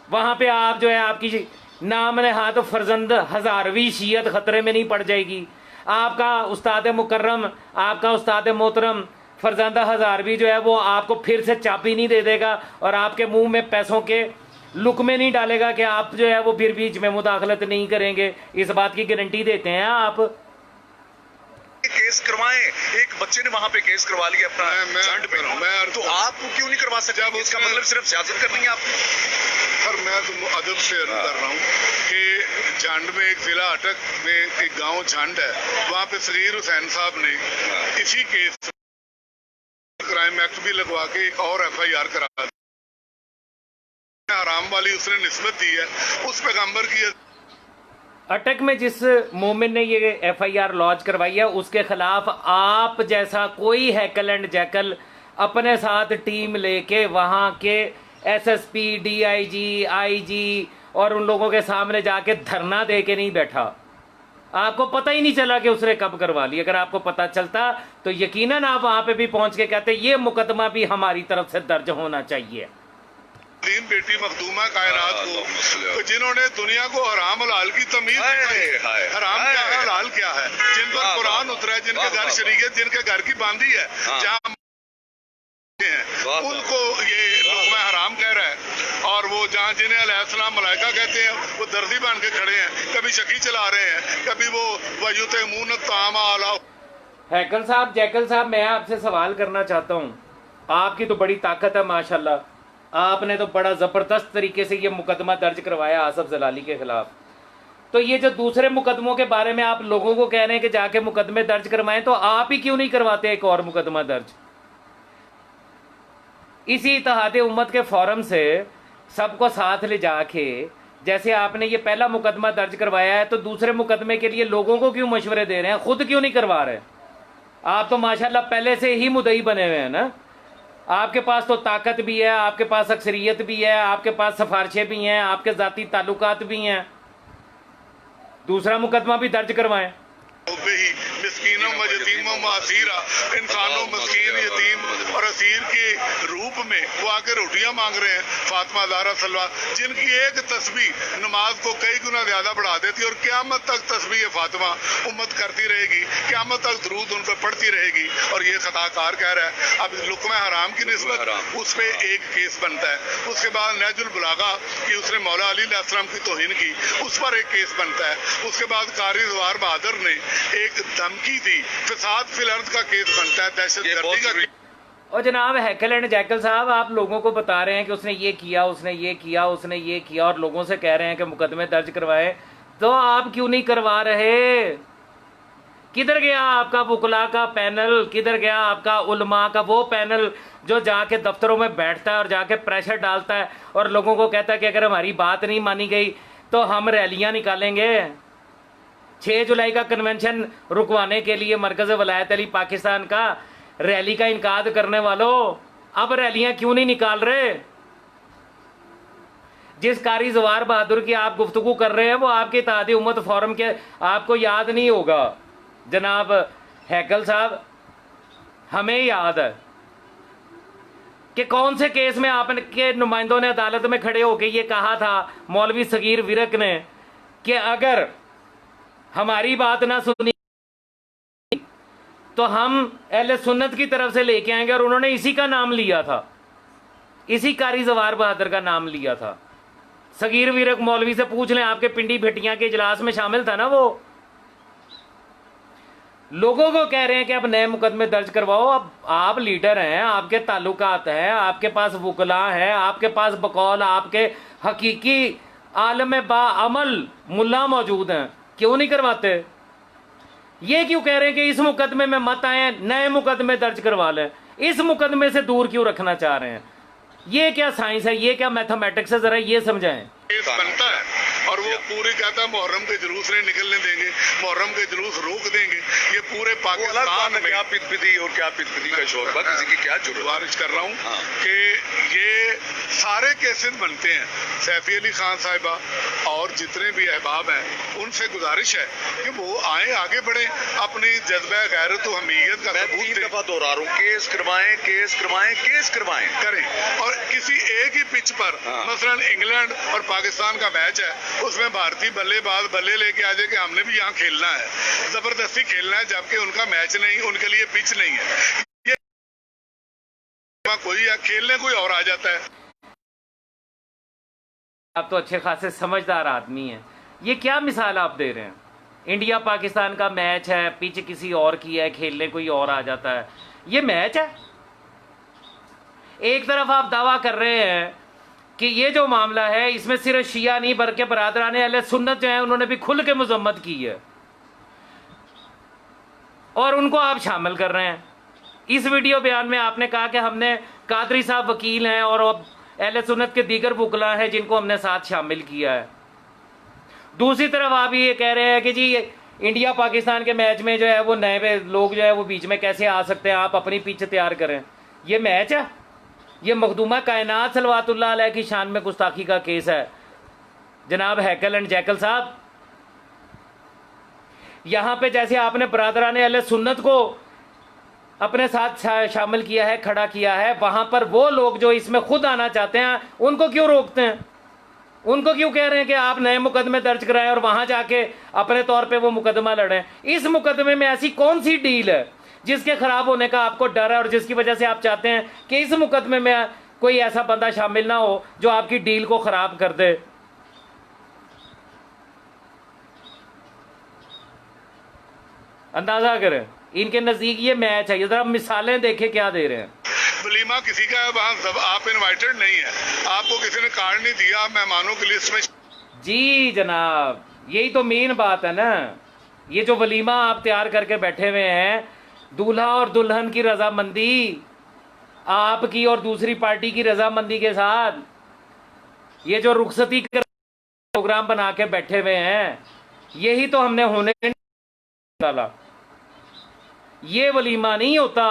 वहां पे आप जो है आपकी नाम ने हाथ फरजंद हजारवी शियत खतरे में नहीं पड़ जाएगी? आपका उस्ताद मुकर्रम, आपका उस्ताद मोहतरम फरजंद हजारवी जो है वो आपको फिर से चाबी नहीं दे देगा और आपके मुंह में पैसों के लुकमे नहीं डालेगा कि आप जो है वो फिर बीच में मुदाखलत नहीं करेंगे? इस बात की गारंटी देते हैं आप? केस करवाएं। एक बच्चे ने वहां पे केस करवा लिया अपना झंड पे, तो आप क्यों नहीं करवा सकते? इसका मतलब सिर्फ सियासत करनी है आपको? सर मैं तो अदब से अर्ज कर रहा हूँ कि झंड में एक जिला अटक में एक गांव झंड है, वहाँ पे सगीर हुसैन साहब ने इसी केस क्राइम एक्ट भी लगवा के एक और FIR करा दी। हराम वाली उसने निस्बत दी है उस पैगंबर की। अटक में जिस मोमिन ने ये FIR लॉन्च करवाई है उसके खिलाफ आप जैसा कोई हैकल एंड जैकल अपने साथ टीम लेके वहां के SSP, DIG, IG और उन लोगों के सामने जाके धरना दे के नहीं बैठा। आपको पता ही नहीं चला कि उसने कब करवा ली। अगर आपको पता चलता तो यकीनन आप वहां पे भी पहुंच के कहते ये मुकदमा भी हमारी तरफ से दर्ज होना चाहिए। तीन बेटी मखदूमा कायनात को जिन्होंने दुनिया को हराम हलाल की तमीज हराम क्या है हलाल क्या है, जिन पर कुरान उतरा है, जिनके घर शरीयत, जिनके घर की बांदी है, जहाँ उनको ये लुक़्मा हराम कह रहा है और वो जहाँ जिन्हें अलैहिस्सलाम मलाइका कहते हैं, वो दर्जी बन के खड़े हैं, कभी चक्की चला रहे हैं, कभी वो वयुतमून ताम आला। हैकल साहब, जैकल साहब, मैं आपसे सवाल करना चाहता हूँ। आपकी तो बड़ी ताकत है माशाल्लाह, आपने तो बड़ा ज़बरदस्त तरीके से ये मुकदमा दर्ज करवाया आसफ जलाली के खिलाफ। तो ये जो दूसरे मुकदमों के बारे में आप लोगों को कह रहे हैं कि जाके मुकदमे दर्ज करवाएं, तो आप ही क्यों नहीं करवाते एक और मुकदमा दर्ज? इसी इत्तेहाद उम्मत के फोरम से सबको साथ ले जाके, जैसे आपने ये पहला मुकदमा दर्ज करवाया है, तो दूसरे मुकदमे के लिए लोगों को क्यों मशवरे दे रहे हैं, खुद क्यों नहीं करवा रहे? आप तो माशाल्लाह पहले से ही मुद्दई बने हुए हैं ना। आपके पास तो ताकत भी है, आपके पास अक्सरियत भी है, आपके पास सिफारिशें भी हैं, आपके ज़ाती ताल्लुकात भी हैं। दूसरा मुकदमा भी दर्ज करवाएं। मिस्कीनों व यतीमों व असीरा, इंसानों, मस्कीन, यतीम और असीर के रूप में वो आके रोटियां मांग रहे हैं। फातिमा ज़हरा सलवा, जिनकी एक तस्बीह नमाज को कई गुना ज्यादा बढ़ा देती है, और क़यामत तक तस्बीह फातिमा उम्मत करती रहेगी, क़यामत तक दरूद उन पर पढ़ती रहेगी। और ये खताकार कह रहा है। अब लुक़्मा हराम की निस्बत उस पर एक केस बनता है, उसके बाद नहजुल बलागा कि उसने मौला अली अलैहिस्सलाम की तौहीन की, उस पर एक केस बनता है। उसके बाद कारी ज़वार बहादुर ने एक धमकी दी, फिसाद फिल अर्द का केस बनता है, दहशतगर्दी का। और जनाब हैकल एंड जैकल साहब, आप लोगों को बता रहे हैं कि उसने ये किया, उसने ये किया, उसने ये किया, और लोगों से कह रहे हैं कि मुकदमे दर्ज करवाए, तो आप क्यों नहीं करवा रहे? किधर गया आपका वुकला का पैनल? किधर गया आपका उलमा का वो पैनल जो जाके दफ्तरों में बैठता है और जाके प्रेशर डालता है और लोगों को कहता है कि अगर हमारी बात नहीं मानी गई तो हम रैलियां निकालेंगे? 6 जुलाई का कन्वेंशन रुकवाने के लिए मरकज़ वलायत अली पाकिस्तान का रैली का इनकार करने वालों, अब रैलियां क्यों नहीं निकाल रहे? जिस कारी ज़वार बहादुर की आप गुफ्तगू कर रहे हैं वो आपके इत्तेहाद उम्मत फोरम के, आपको याद नहीं होगा जनाब हैकल साहब, हमें याद है कि कौन से केस में आपके नुमाइंदों ने अदालत में खड़े होकर ये कहा था, मौलवी सगीर विरक ने, कि अगर हमारी बात ना सुनी तो हम अहले सुन्नत की तरफ से लेके आएंगे। और उन्होंने इसी का नाम लिया था, इसी कारी ज़वार बहादुर का नाम लिया था। सगीर विरक मौलवी से पूछ लें, आपके पिंडी भेटियां के इजलास में शामिल था ना वो। लोगों को कह रहे हैं कि अब नए मुकदमे दर्ज करवाओ। अब आप लीडर हैं, आपके ताल्लुकात हैं, आपके पास वुकला हैं, आपके पास बकौल आपके हकीकी आलम बाअमल मुल्ला मौजूद हैं, क्यों नहीं करवाते? ये क्यों कह रहे हैं कि इस मुकदमे में मत आए, नए मुकदमे दर्ज करवा लें? इस मुकदमे से दूर क्यों रखना चाह रहे हैं? ये क्या साइंस है, ये क्या मैथमेटिक्स है, जरा ये समझाएं। केस बनता है और वो पूरी कहता है मुहर्रम के जुलूस नहीं निकलने देंगे, मुहर्रम के जुलूस रोक देंगे। ये पूरे पाकिस्तान में क्या पिदपिदी और क्या पिदपिदी का शौक बा, किसी की क्या जरूरत? गुजारिश कर रहा हूँ कि ये सारे केसेस बनते हैं। सैफी अली खान साहिबा और जितने भी अहबाब हैं उनसे गुजारिश है कि वो आए, आगे बढ़े, अपनी जज्बा गैरत व हमीयत का सबूत 3 दफा दोहरा रहा हूँ, केस करवाएं, केस करवाएं, केस करवाएं करें। और किसी एक ही पिच पर, मसलन इंग्लैंड और पाकिस्तान का मैच है, उसमें भारतीय बल्लेबाज बल्ले लेके आ जाए कि हमने भी यहाँ खेलना है, जबरदस्ती खेलना है, जबकि उनका मैच नहीं, उनके लिए पिच नहीं है, ये कोई या खेलने कोई और आ जाता है। आप तो अच्छे खासे समझदार आदमी हैं, ये क्या मिसाल आप दे रहे हैं? इंडिया पाकिस्तान का मैच है, पिच किसी और की है, खेलने कोई और आ जाता है, ये मैच है? एक तरफ आप दावा कर रहे हैं कि ये जो मामला है इसमें सिर्फ शिया नहीं बल्कि बरादरान अहले सुन्नत जो है उन्होंने भी खुल के मजम्मत की है और उनको आप शामिल कर रहे हैं। इस वीडियो बयान में आपने कहा कि हमने कादरी साहब वकील हैं और अहले सुन्नत के दीगर वुकला हैं जिनको हमने साथ शामिल किया है। दूसरी तरफ आप ये कह रहे हैं कि जी इंडिया पाकिस्तान के मैच में जो है वो नए लोग जो है वो बीच में कैसे आ सकते हैं, आप अपनी पिच तैयार करें। ये मैच है? ये मखदूमा कायनात सलवातुल्लाह अलैह की शान में गुस्ताखी का केस है जनाब हैकल एंड जैकल साहब। यहां पे जैसे आपने बरादरान अहले सुन्नत को अपने साथ शामिल किया है, खड़ा किया है, वहां पर वो लोग जो इसमें खुद आना चाहते हैं उनको क्यों रोकते हैं? उनको क्यों कह रहे हैं कि आप नए मुकदमे दर्ज कराएं और वहां जाके अपने तौर पे वो मुकदमा लड़ें? इस मुकदमे में ऐसी कौन सी डील है जिसके खराब होने का आपको डर है और जिसकी वजह से आप चाहते हैं कि इस मुकदमे में कोई ऐसा बंदा शामिल ना हो जो आपकी डील को खराब कर दे। अंदाजा करें, इनके नजदीक ये मैच है। ये जरा मिसालें देखें क्या दे रहे हैं। वलीमा किसी का है, वहाँ सब आप इनवाइटेड नहीं है, आपको किसी ने कार्ड नहीं दिया मेहमानों की लिस्ट में। जी जनाब, यही तो मेन बात है ना। ये जो वलीमा आप तैयार करके बैठे हुए हैं, दूल्हा और दुल्हन की रजामंदी, आपकी और दूसरी पार्टी की रजामंदी के साथ, ये जो रुखसती कर प्रोग्राम बना के बैठे हुए हैं, यही तो हमने होने डाला। ये वलीमा नहीं होता।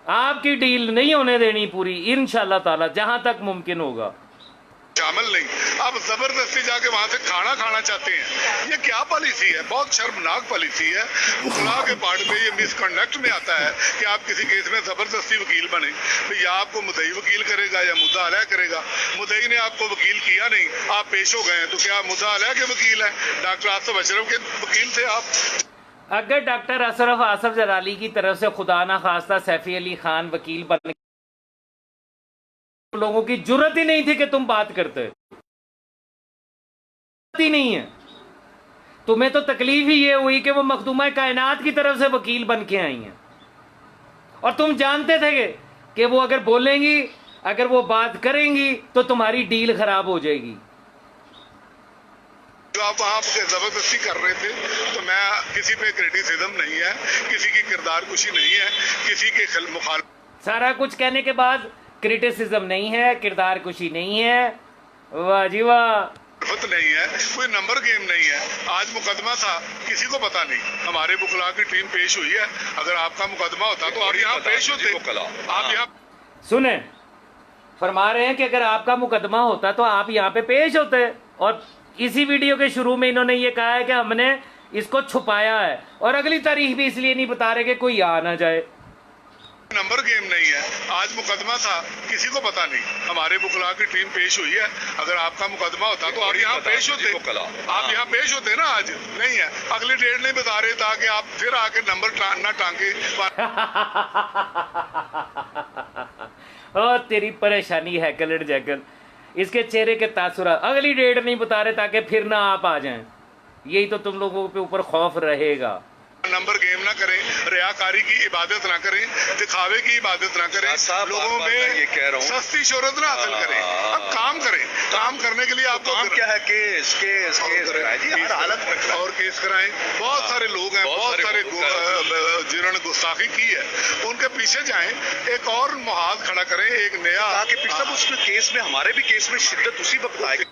आपकी डील नहीं होने देनी पूरी इंशाल्लाह ताला, जहां तक मुमकिन होगा। शामिल नहीं, आप जबरदस्ती जाके वहां से खाना खाना चाहते हैं। ये क्या पॉलिसी है? बहुत शर्मनाक पॉलिसी है। वकला के पार्ट में ये मिसकंडक्ट में आता है कि आप किसी केस में जबरदस्ती वकील बने, तो या आपको मुद्दई वकील करेगा या मुद्दा अलह करेगा। मुद्दई ने आपको वकील किया नहीं, आप पेश हो गए, तो क्या मुद्दा अलह के वकील है? डॉक्टर आसफ अशरफ के वकील थे आप। अगर डॉक्टर अशरफ आसफ जलाली की तरफ से खुदा ना खास्ता सैफी अली खान वकील बन, लोगों की जुर्रत ही नहीं थी कि तुम बात करते, ही नहीं है। तुम्हें तो तकलीफ ही ये हुई कि वो मखदूमा कायनात की तरफ से वकील बन के आई हैं, और तुम जानते थे कि वो अगर बोलेंगी, अगर वो बात करेंगी, तो तुम्हारी डील खराब हो जाएगी। जो आप वहाँ पे जबरदस्ती कर रहे थे, तो मैं किसी पे क्रिटिसिज्म नहीं है, किसी की किरदार कुशी नहीं है, किसी के मुखाल सारा कुछ कहने के बाद क्रिटिसिज्म नहीं है, किरदार कुशी नहीं है। वाह जी वाह। नहीं है, कोई नंबर गेम नहीं है। आज मुकदमा था, किसी को पता नहीं। हमारे बुकला की टीम पेश हुई है। अगर आपका मुकदमा होता तो आप यहाँ पेश होते। आप यहाँ सुने, फरमा रहे हैं कि अगर आपका मुकदमा होता तो आप यहाँ पे पेश होते। और इसी वीडियो के शुरू में इन्होंने ये कहा है कि हमने इसको छुपाया है, और अगली तारीख भी इसलिए नहीं बता रहे कि कोई आ ना जाए। नंबर गेम नहीं है। आज मुकदमा था, किसी को पता नहीं। हमारे बुकला की टीम पेश हुई है। अगर आपका मुकदमा होता तो आप यहाँ पेश होते। आप यहाँ पेश होते ना, आज नहीं है। अगली डेट नहीं बता रहे ताकि आप फिर आके नंबर ना टांगे। ओ तेरी परेशानी है कलर जैकल, इसके चेहरे के तासुरात। अगली डेट नहीं बता रहे ताकि फिर ना आप आ जाएं। यही तो तुम लोगों के ऊपर खौफ रहेगा। नंबर गेम ना करें, रियाकारी की इबादत ना करें, दिखावे की इबादत ना करें, लोगों में ये कह रहा हूँ सस्ती शोहरत ना हासिल करें। अब काम करें। काम करने के लिए आपको काम क्या है? केस केस केस जी, हर हालत में और केस कराएं। बहुत सारे लोग हैं, बहुत सारे जिन्होंने गुस्ताखी की है, उनके पीछे जाएं, एक और मुहाज खड़ा करें, एक नया, ताकि पिछले उस केस में, हमारे भी केस में शिद्दत उसी वक्त आएगी।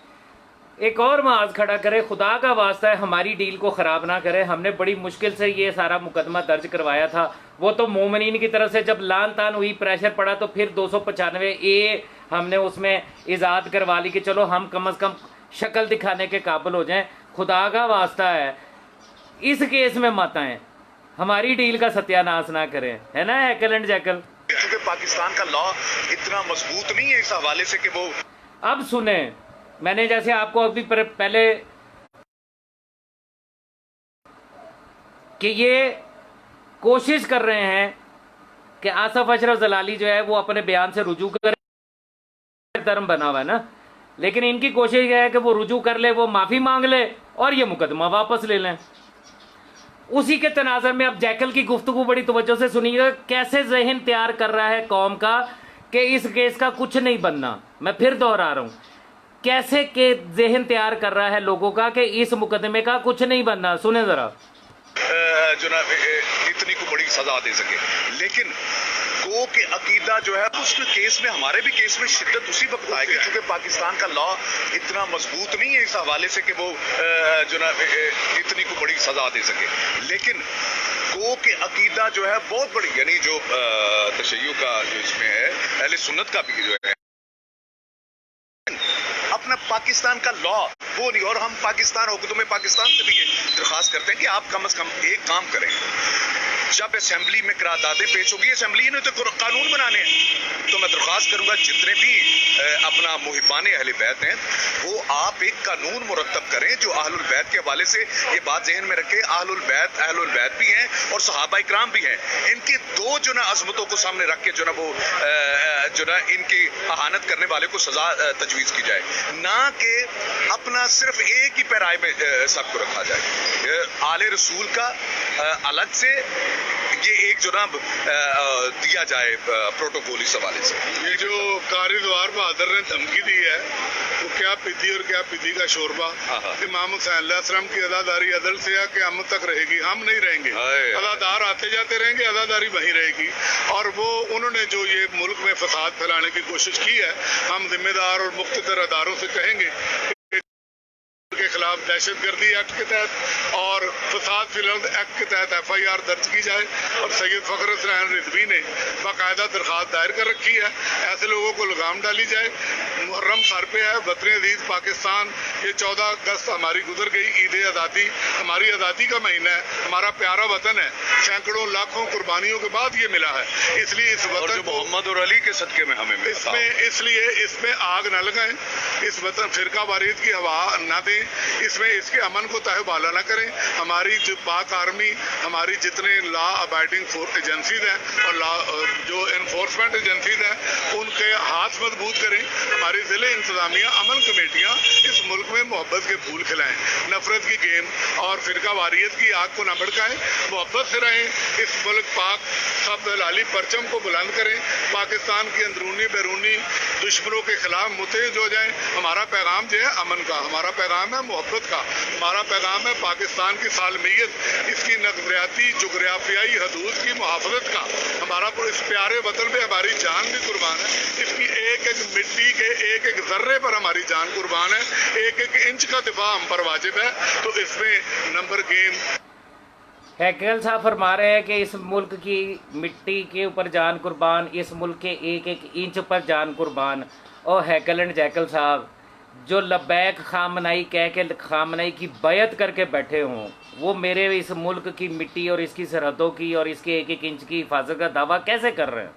एक और महाज खड़ा करे। खुदा का वास्ता है हमारी डील को ख़राब ना करे। हमने बड़ी मुश्किल से ये सारा मुकदमा दर्ज करवाया था। वो तो मोमिनीन की तरफ से जब लान तान हुई, प्रेशर पड़ा, तो फिर 295A हमने उसमें इजाद करवा ली कि चलो हम कम से कम शक्ल दिखाने के काबिल हो जाएं। खुदा का वास्ता है इस केस में मत आए, हमारी डील का सत्यानाश ना करें, है ना हैकल एंड जैकल। क्योंकि पाकिस्तान का लॉ इतना मजबूत नहीं है इस हवाले से कि वो। अब सुने, मैंने जैसे आपको अभी पहले कि ये कोशिश कर रहे हैं कि आसफ अशरफ जलाली जो है वो अपने बयान से रुजू करे, धर्म बना हुआ है ना, लेकिन इनकी कोशिश यह है कि वो रुजू कर ले, वो माफ़ी मांग ले और ये मुकदमा वापस ले लें। उसी के तनाज़र में अब जैकल की गुफ्तगू बड़ी तवज्जो से सुनिएगा, कैसे जहन तैयार कर रहा है कौम का कि इस केस का कुछ नहीं बनना। मैं फिर दोहरा रहा हूँ, कैसे के जहन तैयार कर रहा है लोगों का कि इस मुकदमे का कुछ नहीं बनना। सुने जरा। जनाब इतनी को बड़ी सजा दे सके, लेकिन गो के अकीदा जो है उस केस में, हमारे भी केस में शिद्दत उसी वक्त आएगी क्योंकि पाकिस्तान का लॉ इतना मजबूत नहीं है इस हवाले से कि वो जनाब इतनी को बड़ी सजा दे सके। लेकिन गो के अकीदा जो है बहुत बड़ी, यानी जो तशय्युअ का जो इसमें है, अहले सुन्नत का भी जो है अपना पाकिस्तान का लॉ वो नहीं। और हम पाकिस्तान हुकूमत पाकिस्तान से भी ये दरख्वास्त करते हैं कि आप कम से कम एक काम करें, जब असेंबली में करारदादें पेश होगी, असेंबली ने तो कानून बनाने हैं। तो मैं दरख्वास्त करूंगा जितने भी अपना मुहिबान अहले बैत हैं, वो आप एक कानून मुरतब करें जो अहलुल बैत के हवाले से ये बात जहन में रखें। अहलुल बैत भी हैं और सहाबा इकराम भी हैं। इनकी दो जो ना अजमतों को सामने रख के जो ना वो जो ना इनकी अहानत करने वाले को सजा तजवीज़ की जाए, ना कि अपना सिर्फ एक ही पैराए में सबको रखा जाए। आले रसूल का अलग से ये एक जो ना दिया जाए प्रोटोकॉल इस हवाले से। ये जो कारी द्वार बहादुर ने धमकी दी है, वो क्या पिद्दी और क्या पिद्दी का शोरबा। इमाम हुसैन अलैहिस्सलाम की अदादारी अदल से या क़यामत तक रहेगी, हम नहीं रहेंगे। अदादार आते जाते रहेंगे, अदादारी वहीं रहेगी। और वो उन्होंने जो ये मुल्क में फसाद फैलाने की कोशिश की है, हम जिम्मेदार और मुख्तदर अदारों से कहेंगे के खिलाफ दहशतगर्दी एक्ट के तहत और फसाद फिलर्द एक्ट के तहत FIR दर्ज की जाए। और सैयद फ़खर हसन रिजवी ने बाकायदा दरख्वास्त दायर कर रखी है, ऐसे लोगों को लगाम डाली जाए। मुहर्रम सर पे है, वतन अजीज पाकिस्तान, ये 14 अगस्त हमारी गुजर गई, ईद आज़ादी, हमारी आज़ादी का महीना है, हमारा प्यारा वतन है, सैकड़ों लाखों कुर्बानियों के बाद ये मिला है। इसलिए इस वतन मोहम्मद और अली के सदके में हमें इसलिए इसमें आग न लगाएं, इस वतन फिरका वारीद की हवा न दें, इसमें इसके अमन को तहवाला न करें। हमारी जो पाक आर्मी, हमारी जितने लॉ अबाइडिंग एजेंसीज हैं और लॉ जो इन्फोर्समेंट एजेंसीज हैं, उनके हाथ मजबूत करें। हमारी ज़िले इंतजामिया, अमन कमेटियाँ इस मुल्क में मोहब्बत के फूल खिलाएं, नफरत की गेम और फिरका वारियत की आग को न भड़काएं, मोहब्बत से रहें। इस मुल्क पाक सब दलाली परचम को बुलंद करें, पाकिस्तान की अंदरूनी बैरूनी दुश्मनों के खिलाफ मुतहद हो जाएं। हमारा पैगाम जो है अमन का, हमारा पैगाम है मोहब्बत का, हमारा पैगाम है पाकिस्तान की सालमियत, इसकी नज़रियाती जुग्राफियाई हदूद की मुहाफ़ज़त का। हमारा इस प्यारे वतन पे हमारी जान भी कुर्बान है, इसकी एक एक मिट्टी के एक एक जर्रे पर हमारी जान कुर्बान है, एक एक इंच का दिफा हम पर वाजिब है। तो इसमें नंबर गेम हैकल साहब फरमा रहे हैं कि इस मुल्क की मिट्टी के ऊपर जान कुर्बान, इस मुल्क के एक एक इंच पर जान कुर्बान। और हैकल एंड जैकल साहब जो लब्बैक खामनाई कह के खामनाई की बैत करके बैठे हों, वो मेरे इस मुल्क की मिट्टी और इसकी सरहदों की और इसके एक एक इंच की हिफाजत का दावा कैसे कर रहे हैं?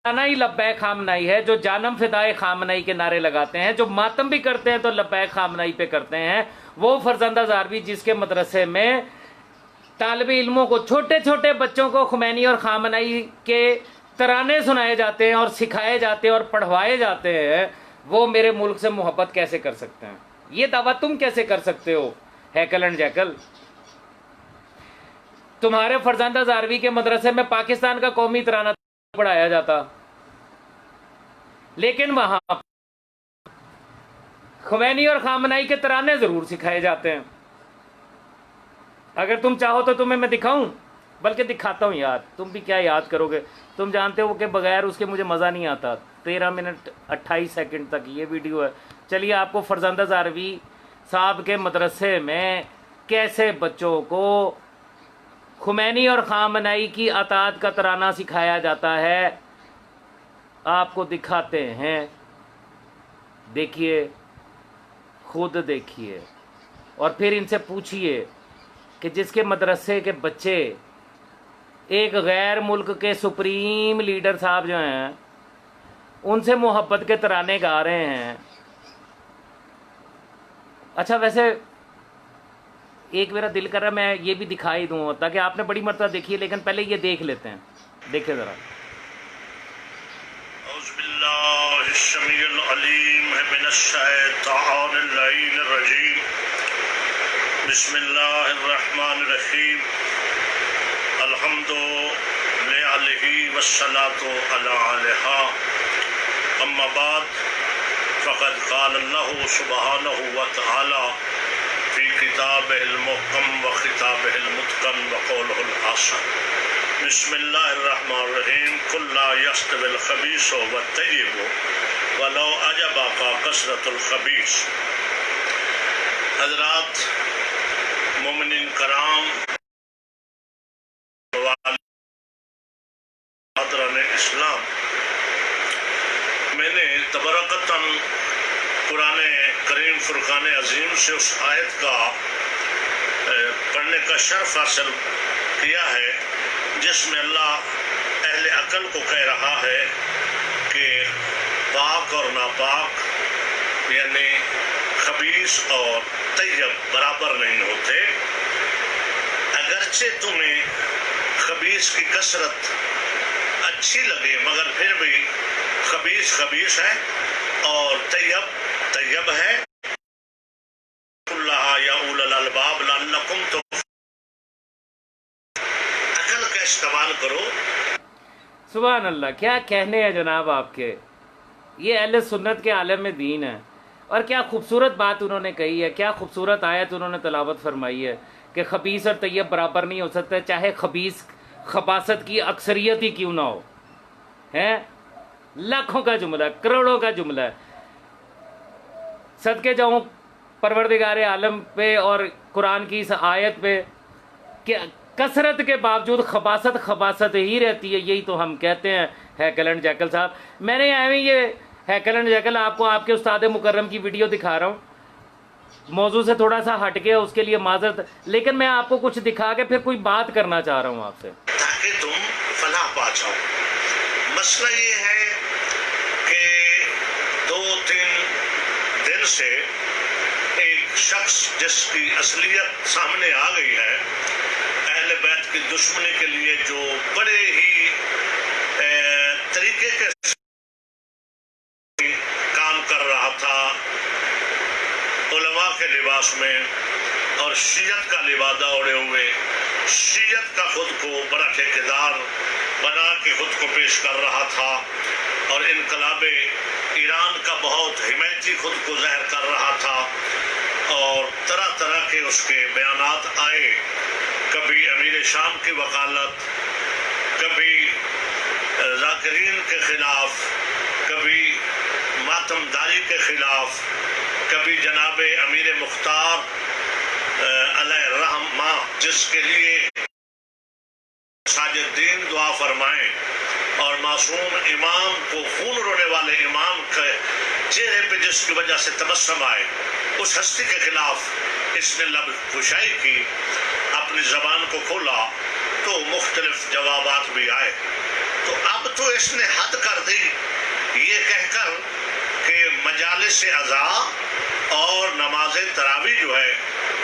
ना ही लब्बैक खामनाई है, जो जानम फिदाए खामनाई के नारे लगाते हैं, जो मातम भी करते हैं तो लब्बैक खामनाई पे करते हैं। वो फरजंदा ज़ारवी जिसके मदरसे में तालिबे इल्मों को, छोटे छोटे बच्चों को खुमैनी और खामनाई के तराने सुनाए जाते हैं और सिखाए जाते हैं और पढ़वाए जाते हैं, वो मेरे मुल्क से मोहब्बत कैसे कर सकते हैं? ये दावा तुम कैसे कर सकते हो हैकल एंड जैकल? तुम्हारे फरजंदा ज़ारवी के मदरसे में पाकिस्तान का कौमी तराना पढ़ाया जाता, लेकिन वहां खुमैनी और खामनाई के तराने जरूर सिखाए जाते हैं। अगर तुम चाहो तो तुम्हें मैं दिखाऊं, बल्कि दिखाता हूं यार, तुम भी क्या याद करोगे। तुम जानते हो कि बगैर उसके मुझे मज़ा नहीं आता। 13 मिनट 28 सेकंड तक ये वीडियो है। चलिए आपको फरजंदा ज़ारवी साहब के मदरसे में कैसे बच्चों को खुमैनी और खामनाई की अतात का तराना सिखाया जाता है, आपको दिखाते हैं। देखिए, खुद देखिए और फिर इनसे पूछिए कि जिसके मदरसे के बच्चे एक गैर मुल्क के सुप्रीम लीडर साहब जो हैं उनसे मोहब्बत के तराने गा रहे हैं। अच्छा, वैसे एक मेरा दिल कर रहा है मैं ये भी दिखाई दूँ, ताकि आपने बड़ी मरतबा देखी है, लेकिन पहले ये देख लेते हैं। देखिए ज़रा। बिस्मिल्लाहिर्रहमानिर्रहीम। अल्हम्दुलिल्लाहि वस्सलातु अला आलिहा। अम्मा बाद फ़क़द क़ाल अल्लाहु सुब्हानहु व तआला फ़ी किताबिहिल मुहकम व खिताबिहिल मुतक़न व क़ौलिहिल हसन। बिस्मिल्लाहिर्रहमानिर्रहीम। कुल ला यस्तविल ख़बीसु व तय्यिबु वलौ अजबका कसरतुल ख़बीस। हज़रात, मोमिनीन कराम, इस्लाम, मैंने तबरकतन कुरान करीम फुरकान अजीम से उस आयत का पढ़ने का शर्फ हासिल किया है, जिसमें अल्लाह अहले अकल को कह रहा है कि पाक और नापाक यानी खबीस और तैयब बराबर नहीं होते। अगरचे तुम्हें खबीस की कसरत अच्छी लगे मगर फिर भी खबीस खबीस है और तैयब तैयब है। या उलल अलबाब लअल्लकुम तो अकल का इस्तेमाल करो। सुभान अल्लाह, क्या कहने हैं जनाब आपके। ये अहले सुन्नत के आलम में दीन है और क्या खूबसूरत बात उन्होंने कही है, क्या खूबसूरत आयत उन्होंने तलावत फरमाई है कि खबीस और तैयब बराबर नहीं हो सकते, चाहे खबीस खबासत की अक्सरियत ही क्यों ना हो। है लाखों का जुमला, करोड़ों का जुमला है। सदके जाऊं परवरदिगारे आलम पे और कुरान की इस आयत पे कि कसरत के बावजूद खबासत खबासत ही रहती है। यही तो हम कहते हैं हैकल एंड जैकल साहब। मैंने ये हैकल एंड जैकल आपको आपके उस्ताद मुकर्रम की वीडियो दिखा रहा हूँ, मौजू से थोड़ा सा हट गया, उसके लिए माजरत, लेकिन मैं आपको कुछ दिखा के फिर कोई बात करना चाह रहा हूँ आपसे, ताकि तुम फलाह पा जाओ। मसला ये है कि 2-3 दिन से एक शख्स जिसकी असलियत सामने आ गई है, अहले बैत की दुश्मनी के लिए जो बड़े ही तरीके के काम कर रहा था उलमा के लिबास में और शीयत का लिबादा ओढ़े हुए, शीयत का खुद को बड़ा ठेकेदार बना के खुद को पेश कर रहा था और इनकलाबे ईरान का बहुत हिमायती खुद को ज़ाहिर कर रहा था और तरह तरह के उसके बयानात आए। कभी अमीर शाम की वकालत, कभी जाकिरीन के खिलाफ, कभी मातमदारी के खिलाफ, कभी जनाबे अमीर मुख्तार अलैहिर्रहमा जिसके लिए साजिदीन दुआ फरमाएं और मासूम इमाम को खून रोने वाले इमाम के चेहरे पे जिसकी वजह से तबस्सुम आए, उस हस्ती के खिलाफ इसने लब खुशाई की, अपनी जबान को खोला तो मुख्तलिफ जवाबात भी आए। तो अब तो इसने हद कर दी ये कहकर कि मजालिस अज़ा और नमाज तरावी जो है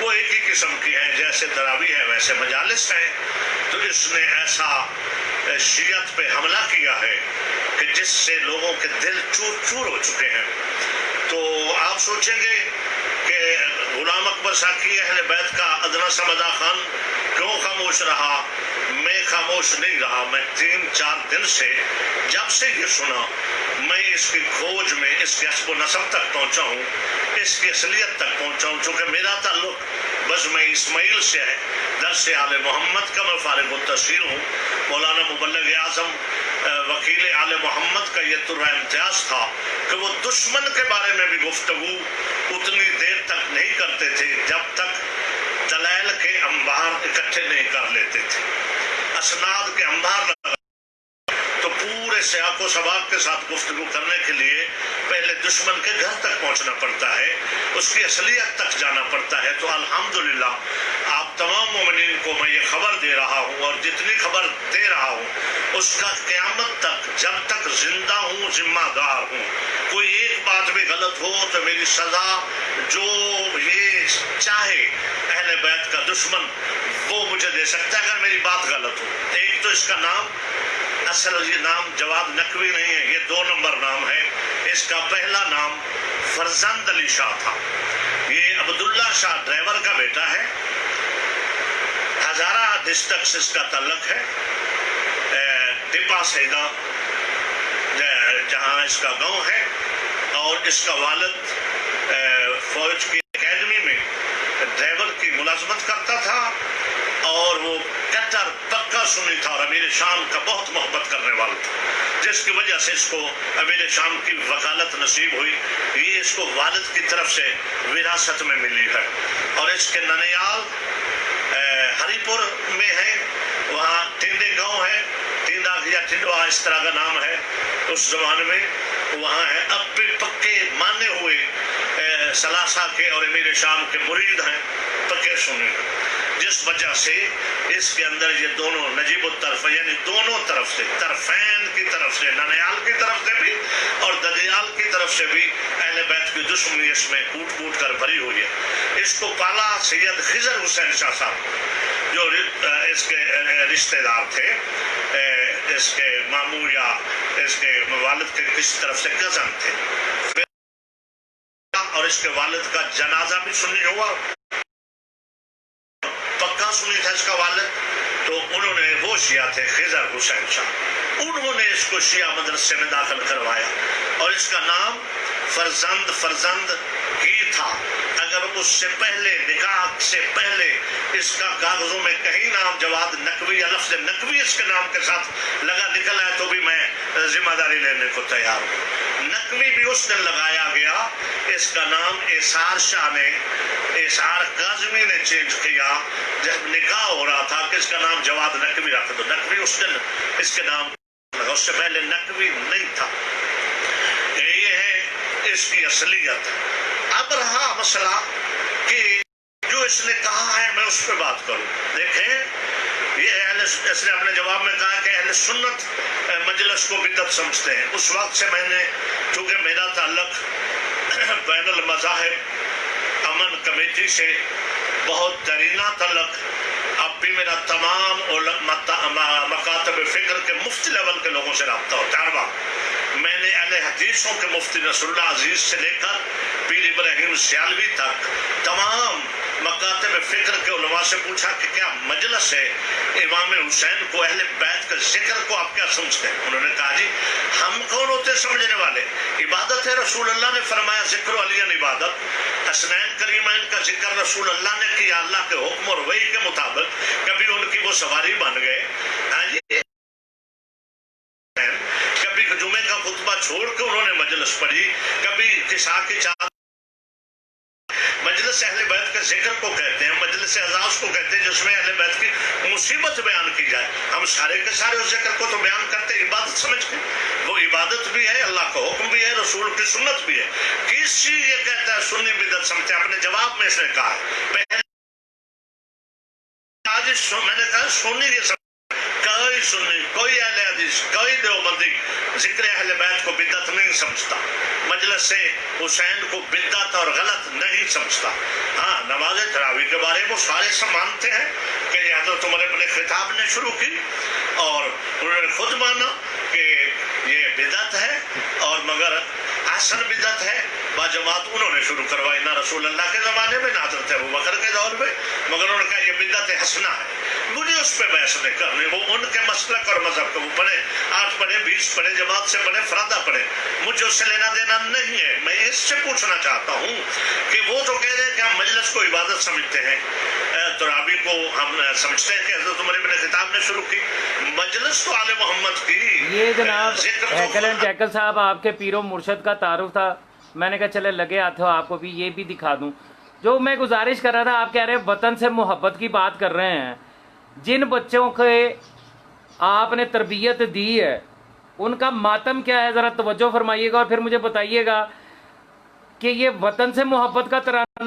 वो एक ही किस्म की है, जैसे तरावी है वैसे मजालिस है। तो इसने ऐसा शीयत पे हमला किया है कि जिससे लोगों के दिल चूर चूर हो चुके हैं। तो आप सोचेंगे कि गुलाम अकबर साकी अहले बैत का अदना समदा खान क्यों खामोश रहा। मैं खामोश नहीं रहा। मैं 3-4 दिन से जब से ये सुना मैं इसकी खोज में इसके हस्ब नसब तक पहुंचा हूँ, इसकी असलियत तक पहुंचा हूँ। चूँकि मेरा ताल्लुक बज़्म इस्माइल से है, दरस आले मोहम्मद का मैं फारिग तहसील हूँ। मौलाना मुबल्लिग आज़म वकील आले मोहम्मद का ये तुर्रा इम्तियाज था कि वो दुश्मन के बारे में भी गुफ्तगू उतनी देर तक नहीं करते थे जब तक दलाइल के अंबार इकट्ठे नहीं कर लेते थे, असनाद के अंबार। तो पूरे सियाको सबाब के साथ गुफ्तगू करने के लिए पहले दुश्मन के घर तक पहुंचना पड़ता है, उसकी असलियत तक जाना पड़ता है। तो अल्हम्दुलिल्लाह आप तमाम मोमिनीन को मैं ये खबर दे रहा हूँ और जितनी खबर दे रहा हूँ उसका क़यामत तक जब तक जिंदा हूँ जिम्मेदार हूँ। कोई एक बात भी गलत हो तो मेरी सजा जो ये चाहे अहले बैत का दुश्मन वो मुझे दे सकता है अगर मेरी बात गलत हो। एक तो इसका नाम असल ये नाम जवाद नकवी नहीं है, ये 2 नंबर नाम है। इसका पहला नाम फरजंद अली शाह था। ये अब्दुल्ला शाह ड्राइवर का बेटा है। हजारा डिस्ट्रिक्ट से इसका ताल्लुक है, टिब्बा सेगा जहाँ इसका गांव है। और इसका वालिद फौज की एकेडमी में ड्राइवर की मुलाजमत करता था और वो कट्टर पक्का सुन्नी था और अमीर शाम का बहुत मोहब्बत करने वाला था, जिसकी वजह से इसको अमीर शाम की वकालत नसीब हुई। ये इसको वालिद की तरफ से विरासत में मिली है। और इसके ननियाल हरिपुर में है, वहाँ टिंडे गांव है, टिंडा या टिंडवा इस तरह का नाम है उस जमाने में, वहाँ है। अब भी पक्के माने हुए सलासा के और अमीर शाम के मुरीद हैं, पक्के सुन्नी, जिस वजह से इसके अंदर ये दोनों नजीबुत तरफ यानी दोनों तरफ से, तरफैन की तरफ से, ननियाल की तरफ से भी और ददियाल की तरफ से भी अहले बैत की दुश्मनी इसमें कूट कूट कर भरी हुई है। इसको पाला सैयद खिजर हुसैन शाह साहब, जो इसके रिश्तेदार थे, इसके मामू या इसके वालिद के किसी तरफ से कजन थे, और इसके वालिद का जनाजा भी सुन्नी हुआ, पक्का सुन्नी था इसका वालिद। तो उन्होंने, वो शिया थे खिजर हुसैन शाह, उन्होंने इसको शिया मदरसे में दाखिल करवाया और इसका नाम फरजंद ही था। अगर उससे पहले, निकाह से पहले इसका कागजों में कहीं नाम जवाद नकवी या लफ्ज नकवी इसके नाम के साथ लगा निकला है तो भी मैं जिम्मेदारी लेने को तैयार हूँ। नकवी भी उस दिन लगाया गया, इसका नाम एसार शाह ने, एसार काजमी ने चेंज किया जब निकाह हो रहा था कि इसका नाम जवाद नकवी रख दो। नकवी उस दिन इसके नाम लगा, उससे पहले नकवी नहीं था। ये है इसकी असलियत। अब रहा मसला कि जो इसने कहा है मैं उस पर बात करूं। देखें, ये इसने अपने जवाब में कहा कि अहले सुन्नत मजलिस को बिदअत समझते हैं। उस वक्त से मैंने, चूंकि मेरा ताल्लुक बैनुल मज़ाहिब अमन कमेटी से बहुत दरीना ताल्लुक, अब भी मेरा तमाम मकातब फिक्र के मुफ्ती लेवल के लोगों से रब्ता होता है। मैंने अहले हदीसों के मुफ्ती नसरुल्लाह अजीज से लेकर पीर इब्राहिम सियालवी तक तमाम मकातब फिक्र के उलमा से पूछा कि क्या मजलिस है इमाम हुसैन को, अहले बैत के जिक्र को आप क्या समझते हैं? उन्होंने कहा जी हम कौन होते समझने वाले, इबादत है। रसूल अल्लाह ने फरमाया जिक्र अलियन इबादत, हसनैन करीमैन का जिक्र रसूल अल्लाह ने किया अल्लाह के हुक्म और वही के मुताबिक। कभी उनकी वो सवारी बन गए, कभी जुमे का खुतबा छोड़ के उन्होंने मजलिस पढ़ी, कभी किसा की चादर। मजलिस अहले बैत के जिक्र को कहते हैं, मजलिस एजाज को कहते हैं जिसमें अहले बैत की मुसीबत बयान की जाए। हम सारे के सारे उस जिक्र को तो बयान करते हैं इबादत समझ के, वो इबादत भी है, अल्लाह का हुक्म भी है, रसूल की सुन्नत भी है। किसी ये कहता है सुन्नी बिदअत समझते हैं। अपने जवाब में इसने कहा पहले, आज मैंने कहा सुन्नी ये कोई सुन्नी, कोई अहले हदीस, कोई देवबंदी जिक्र अहले बैत को बिदअत नहीं समझता, मजलिस से हुसैन को बिदअत और गलत नहीं समझता। हाँ, नमाज तरावी के बारे में वो सारे सब मानते हैं कि या तो तुम्हारे अपने खिताब ने शुरू की और उन्होंने खुद माना कि ये बिदअत है, और मगर हसन बिदअत है बाजमात उन्होंने शुरू करवाई, ना रसूल अल्लाह के जमाने में ना हज़रत अबू बकर के दौर में, मगर उन्होंने कहा ये बिदअत हसना है। मुझे उस पर बहस नहीं करनी, वो उनके मसलक और मजहब को, वो पढ़े 8 पढ़े 20 पढ़े, जमात से पढ़े, फरादा पढ़े, मुझे उससे लेना देना नहीं है। मैं इससे पूछना चाहता हूँ कि वो तो कह रहे हैं कि हम मजलिस को इबादत समझते हैं, तरावी को हम समझते हैं कि हज़रत उमर इब्न खिताब ने शुरू की, मजलिस तो आले मोहम्मद की। ये जनाब हैकल एंड जैकल साहब आपके पीरो मुर्शद का तारुफ था। मैंने कहा चले लगे आते हो आपको भी ये भी दिखा दूं। जो मैं गुजारिश कर रहा था, आप कह रहे हैं वतन से मोहब्बत की बात कर रहे हैं, जिन बच्चों के आपने तरबियत दी है उनका मातम क्या है, ज़रा तवज्जो फरमाइएगा और फिर मुझे बताइएगा कि ये वतन से मोहब्बत का तराना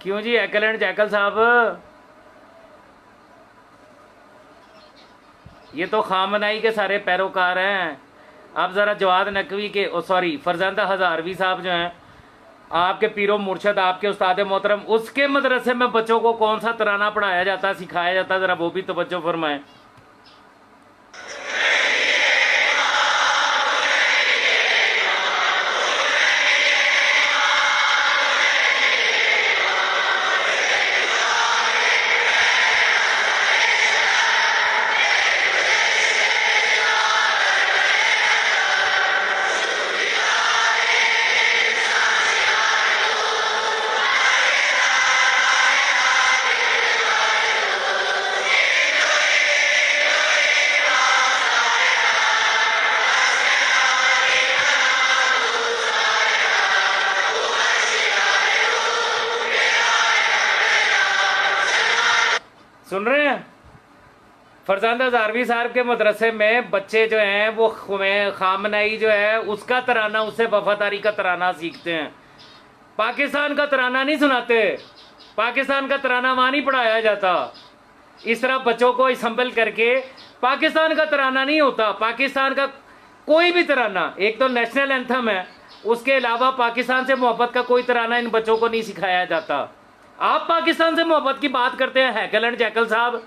क्यों जी हैकल एंड जैकल साहब, ये तो खामनाई के सारे पैरोकार हैं। आप ज़रा जवाद नकवी के फरजंद हज़ारवी साहब जो हैं, आपके पीरो मुर्शद, आपके उस्ताद मोहतरम, उसके मदरसे में बच्चों को कौन सा तराना पढ़ाया जाता, सिखाया जाता, ज़रा वो भी तवज्जो फरमाएं। सुन रहे हैं? फरजांद हज़ारवी साहब के मदरसे में बच्चे जो हैं वो खामनाई जो है उसका तराना, उससे वफादारी का तराना सीखते हैं। पाकिस्तान का तराना नहीं सुनाते, पाकिस्तान का तराना वहाँ नहीं पढ़ाया जाता। इस तरह बच्चों को संभल करके, पाकिस्तान का तराना नहीं होता, पाकिस्तान का कोई भी तराना, एक तो नेशनल एंथम है, उसके अलावा पाकिस्तान से मोहब्बत का कोई तराना इन बच्चों को नहीं सिखाया जाता। आप पाकिस्तान से मोहब्बत की बात करते हैं हैकल एंड जैकल साहब।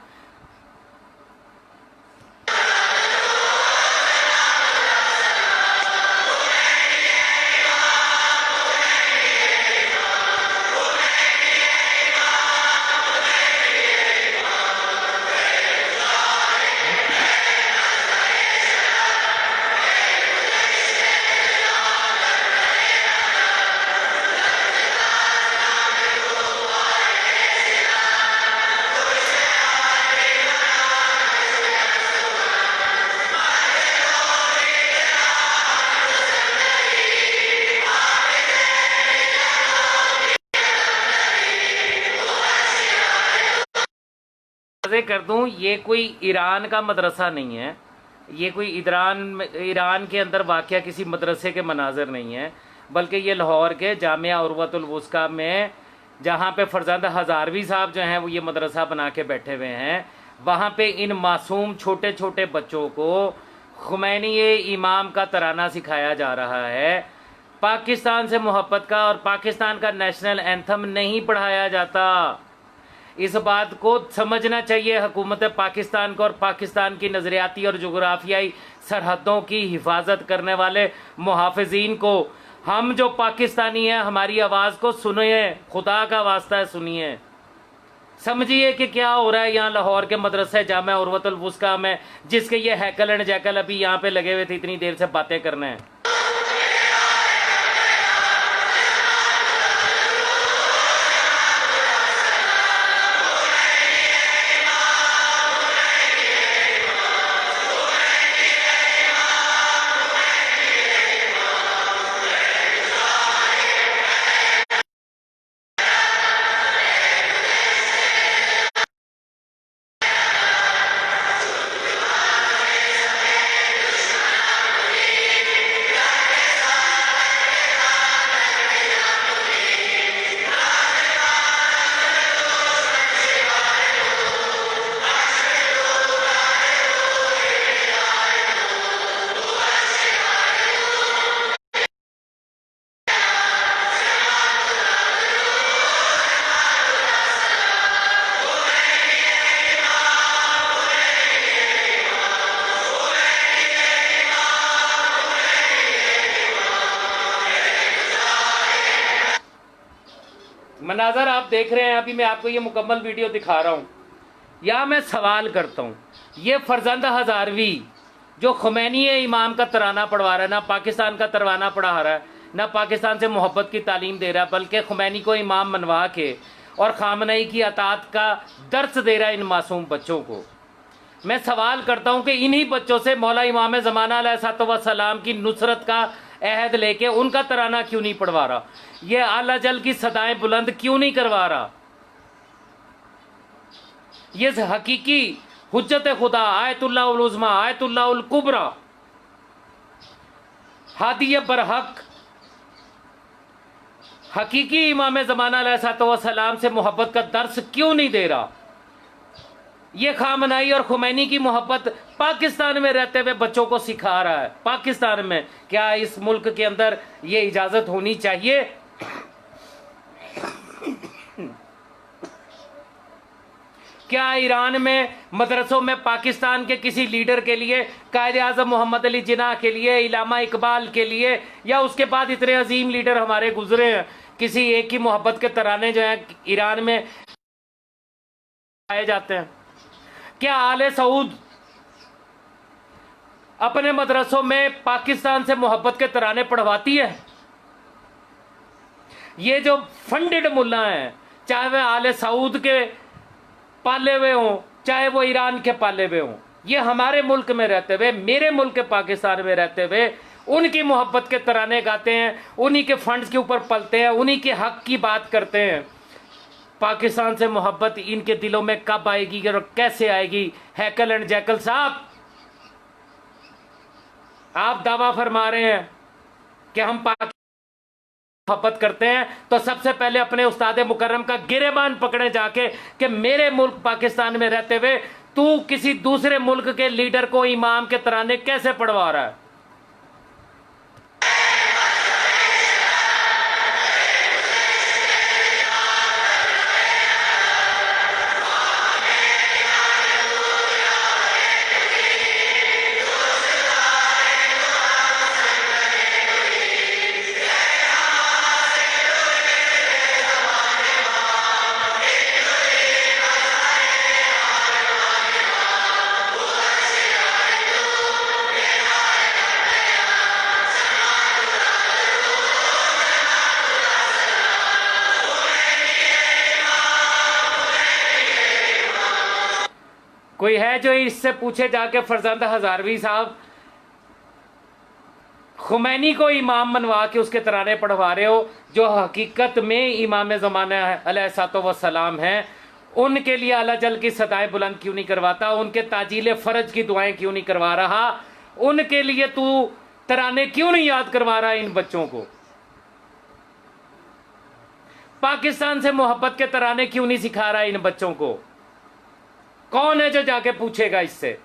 कर दूं, ये कोई ईरान का मदरसा नहीं है, ये कोई ईरान के अंदर वाक़या किसी मदरसे के मनाजर नहीं है, बल्कि ये लाहौर के जामिया उर्वतुल वुस्का में, जहाँ पे फरजंद हज़ारवी साहब जो हैं वो ये मदरसा बना के बैठे हुए हैं, वहाँ पे इन मासूम छोटे छोटे बच्चों को खुमैनी इमाम का तराना सिखाया जा रहा है। पाकिस्तान से मोहब्बत का और पाकिस्तान का नेशनल एंथम नहीं पढ़ाया जाता। इस बात को समझना चाहिए हुकूमत पाकिस्तान को और पाकिस्तान की नज़रियाती और जोग्राफियाई सरहदों की हिफाजत करने वाले मुहाफ़िज़ीन को। हम जो पाकिस्तानी हैं हमारी आवाज़ को सुनिए, खुदा का वास्ता है सुनिए, समझिए कि क्या हो रहा है यहाँ लाहौर के मदरसे जामिया उर्वतुल वुस्का में, जिसके ये हैकल एंड जैकल अभी यहाँ पे लगे हुए थे इतनी देर से बातें करने हैं। मनाजर आप देख रहे हैं, अभी मैं आपको ये मुकम्मल वीडियो दिखा रहा हूँ। या मैं सवाल करता हूँ, ये फरजंद हज़ारवी जो खुमैनी इमाम का तराना पढ़वा रहा है, ना पाकिस्तान का तराना पढ़ा रहा है, ना पाकिस्तान से मोहब्बत की तालीम दे रहा है, बल्कि खुमैनी को इमाम मनवा के और खामनई की अतात का दर्स दे रहा है इन मासूम बच्चों को। मैं सवाल करता हूं कि इन्हीं बच्चों से मौला इमाम ज़माना अलैहिस्सलाम की नुसरत का अहद लेके उनका तराना क्यों नहीं पढ़वा रहा? ये आला जल की सदाएं बुलंद क्यों नहीं करवा रहा? ये हकीकी हुज्जत खुदा आयतुल्लाहुल उज़्मा आयतुल्लाहुल कुबरा हादिय बरहक हकीकी इमाम ज़माना अलैहिस्सलाम से मोहब्बत का दर्स क्यों नहीं दे रहा? ये खामनाई और खुमैनी की मोहब्बत पाकिस्तान में रहते हुए बच्चों को सिखा रहा है। पाकिस्तान में क्या इस मुल्क के अंदर ये इजाजत होनी चाहिए? क्या ईरान में मदरसों में पाकिस्तान के किसी लीडर के लिए, कायद आज़म मोहम्मद अली जिन्ना के लिए, इलामा इकबाल के लिए, या उसके बाद इतने अजीम लीडर हमारे गुजरे हैं, किसी एक की मोहब्बत के तराने जो हैं ईरान में गाए जाते हैं? क्या आले सऊद अपने मदरसों में पाकिस्तान से मोहब्बत के तराने पढ़वाती है? ये जो फंडेड मुल्ला हैं, चाहे वह आले सऊद के पाले हुए हों, चाहे वो ईरान के पाले हुए हों, ये हमारे मुल्क में रहते हुए, मेरे मुल्क के पाकिस्तान में रहते हुए उनकी मोहब्बत के तराने गाते हैं, उन्हीं के फंड्स के ऊपर पलते हैं, उन्हीं के हक की बात करते हैं। पाकिस्तान से मोहब्बत इनके दिलों में कब आएगी और कैसे आएगी? हैकल एंड जैकल साहब, आप दावा फरमा रहे हैं कि हम पाकिस्तान मोहब्बत करते हैं, तो सबसे पहले अपने उस्ताद मुकर्रम का गिरेबान पकड़े जाके कि मेरे मुल्क पाकिस्तान में रहते हुए तू किसी दूसरे मुल्क के लीडर को इमाम के तराने कैसे पढ़वा रहा है? कोई है जो इससे पूछे जाके फरजंद हजारवी साहब, खुमैनी को इमाम बनवा के उसके तराने पढ़वा रहे हो, जो हकीकत में इमाम ज़माना अलैहिस्सलाम हैं, उनके लिए अल्लाह जल की सदाएं बुलंद क्यों नहीं करवाता? उनके ताजील फ़र्ज की दुआएं क्यों नहीं करवा रहा? उनके लिए तू तराने क्यों नहीं याद करवा रहा इन बच्चों को? पाकिस्तान से मोहब्बत के तराने क्यों नहीं सिखा रहा इन बच्चों को? कौन है जो जाके पूछेगा इससे?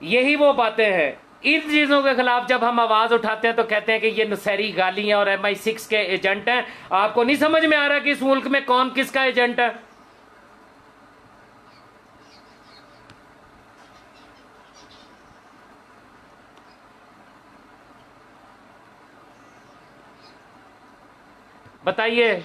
यही वो बातें हैं। इन चीजों के खिलाफ जब हम आवाज उठाते हैं तो कहते हैं कि ये नुसैरी गालियां और MI6 के एजेंट हैं। आपको नहीं समझ में आ रहा कि इस मुल्क में कौन किसका एजेंट है? बताइए।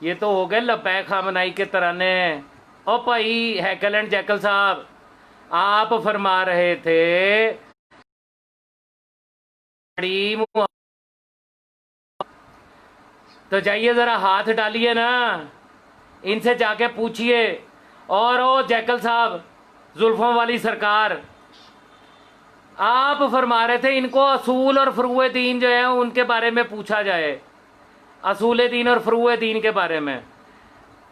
ये तो हो गए लब्बैक खामनाई के तराने। ओ भाई हैकल एंड जैकल साहब, आप फरमा रहे थे तो जाइए जरा हाथ डालिए ना, इनसे जाके पूछिए। और ओ जैकल साहब, जुल्फों वाली सरकार, आप फरमा रहे थे इनको असूल और फरूए दीन जो है उनके बारे में पूछा जाए, असूल दीन और फरूए दीन के बारे में।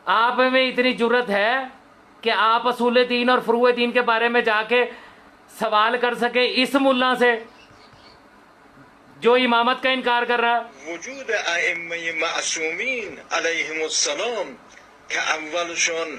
आप में इतनी जुर्रत है कि आप असूल दीन और फरूए दीन के बारे में जाके सवाल कर सके इस मुल्ला से जो इमामत का इनकार कर रहा है। वजूद अइम्मे मासूमीन अलैहिमुस्सलाम के अव्वलशुन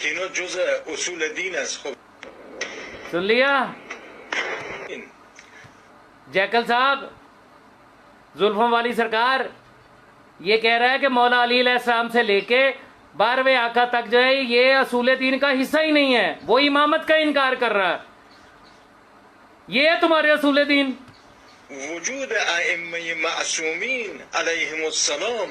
तीनों जुज़ उसूल दीन है। सुन लिया जैकल साहब, जुल्फों वाली सरकार ये कह रहा है कि मौला अली अलैहिस्सलाम से लेके 12वें आका तक जो है ये असूल दीन का हिस्सा ही नहीं है, वो इमामत का इनकार कर रहा है। ये है तुम्हारे असूल दीन। वजूद आइम्मे मासूमीन अलैहिमुस्सलाम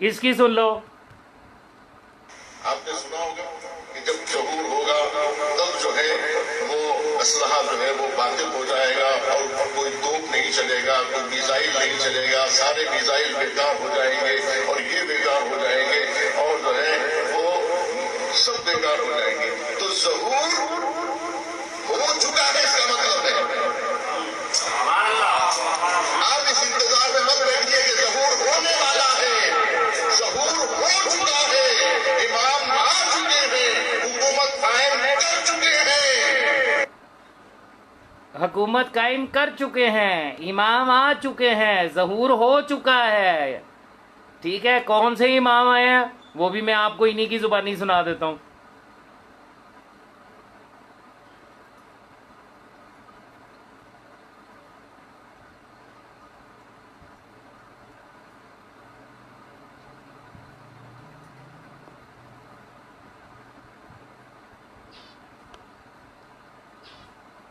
इसकी सुन लो। आपने सुना होगा कि जब ज़हूर होगा तब जो है वो असलहा जो है वो बातिल हो जाएगा और कोई तोप नहीं चलेगा, कोई मिसाइल नहीं चलेगा, सारे मिसाइल बेकार हो जाएंगे और ये बेकार हो जाएंगे और जो है वो सब बेकार हो जाएंगे। तो ज़हूर हो चुका है, इसका मतलब है। आप इस इंतजार में मत बैठिए कि ज़हूर होने वाला है। ज़हूर हो चुका है, इमाम आ चुके हैं, हुकूमत कायम कर चुके हैं, हुकूमत कायम कर चुके हैं, इमाम आ चुके हैं, ज़हूर हो चुका है। ठीक है, कौन से इमाम आए हैं वो भी मैं आपको इन्हीं की जुबानी सुना देता हूं।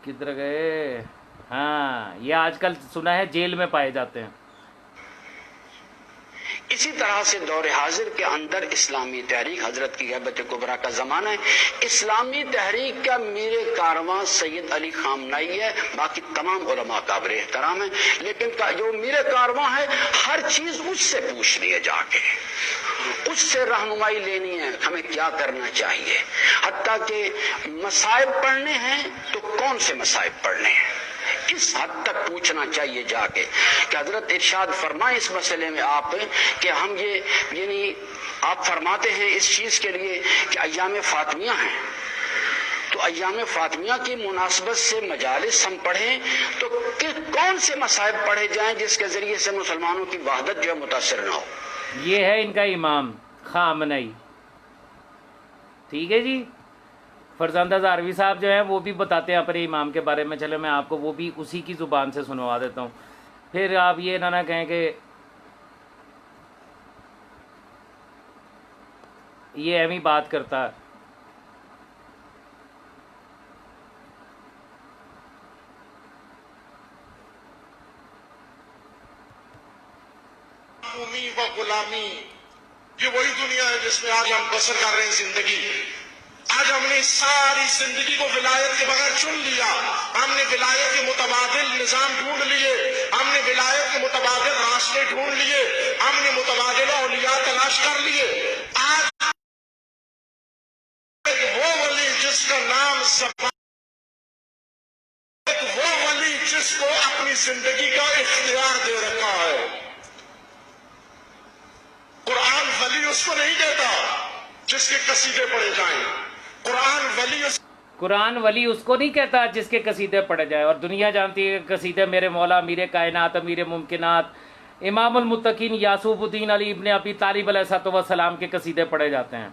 किधर गए? हाँ, ये आजकल सुना है जेल में पाए जाते हैं। इसी तरह से दौर हाजिर के अंदर इस्लामी तहरीक, हजरत की गैबत कुबरा का जमाना है, इस्लामी तहरीक का मीर कारवां सैयद अली खामनाई है, बाकी तमाम उलमा काबिल एहतराम है, लेकिन जो मीर कारवां है हर चीज उससे पूछ लिए जाके, उससे रहनुमाई लेनी है हमें क्या करना चाहिए। हत्ता कि मसाइब पढ़ने हैं तो कौन से मसाइब पढ़ने हैं, इस हद तक पूछना चाहिए जाके कि हजरत इरशाद फरमाए इस मसले में आप कि हम ये यानी आप फरमाते हैं इस चीज के लिए कि अय्याम फातिमिया हैं, तो अय्याम फातिमिया की मुनासबत से मजालिस हम पढ़ें तो कौन से मसाइब पढ़े जाएं जिसके जरिए से मुसलमानों की वहदत जो है मुतासर ना हो। ये है इनका इमाम खामनई। ठीक है जी, फरजंद हज़ारवी साहब जो है वो भी बताते हैं अपने इमाम के बारे में। चलो मैं आपको वो भी उसी की ज़ुबान से सुनवा देता हूँ, फिर आप ये ना कहें कि ये एवं बात करता है। गुलामी व गुलामी, ये वही दुनिया है जिसमें आज हम बसर कर रहे हैं जिंदगी। आज हमने सारी जिंदगी को विलायत के बगैर चुन लिया, हमने विलायत के मुतबादिल निजाम ढूंढ लिए, हमने विलायत के मुतबादिल रास्ते ढूंढ लिए, हमने मुतबादिल औलिया तलाश कर लिए। आज वो वली जिसका नाम ज़बान, वो वली जिसको अपनी जिंदगी का इख्तियार दे रखा है। कुरान वली उसको नहीं कहता जिसके कसीदे पढ़े जाएं, कुरान वली उसको नहीं कहता जिसके कसीदे पढ़े जाए। और दुनिया जानती है कसीदे मेरे मौला अमीर कायनात अमीर मुमकिनात इमामुल मुत्तकीन यासूबुद्दीन अली इब्ने अबी तालिब अलैहिस्सलाम के कसीदे पढ़े जाते हैं।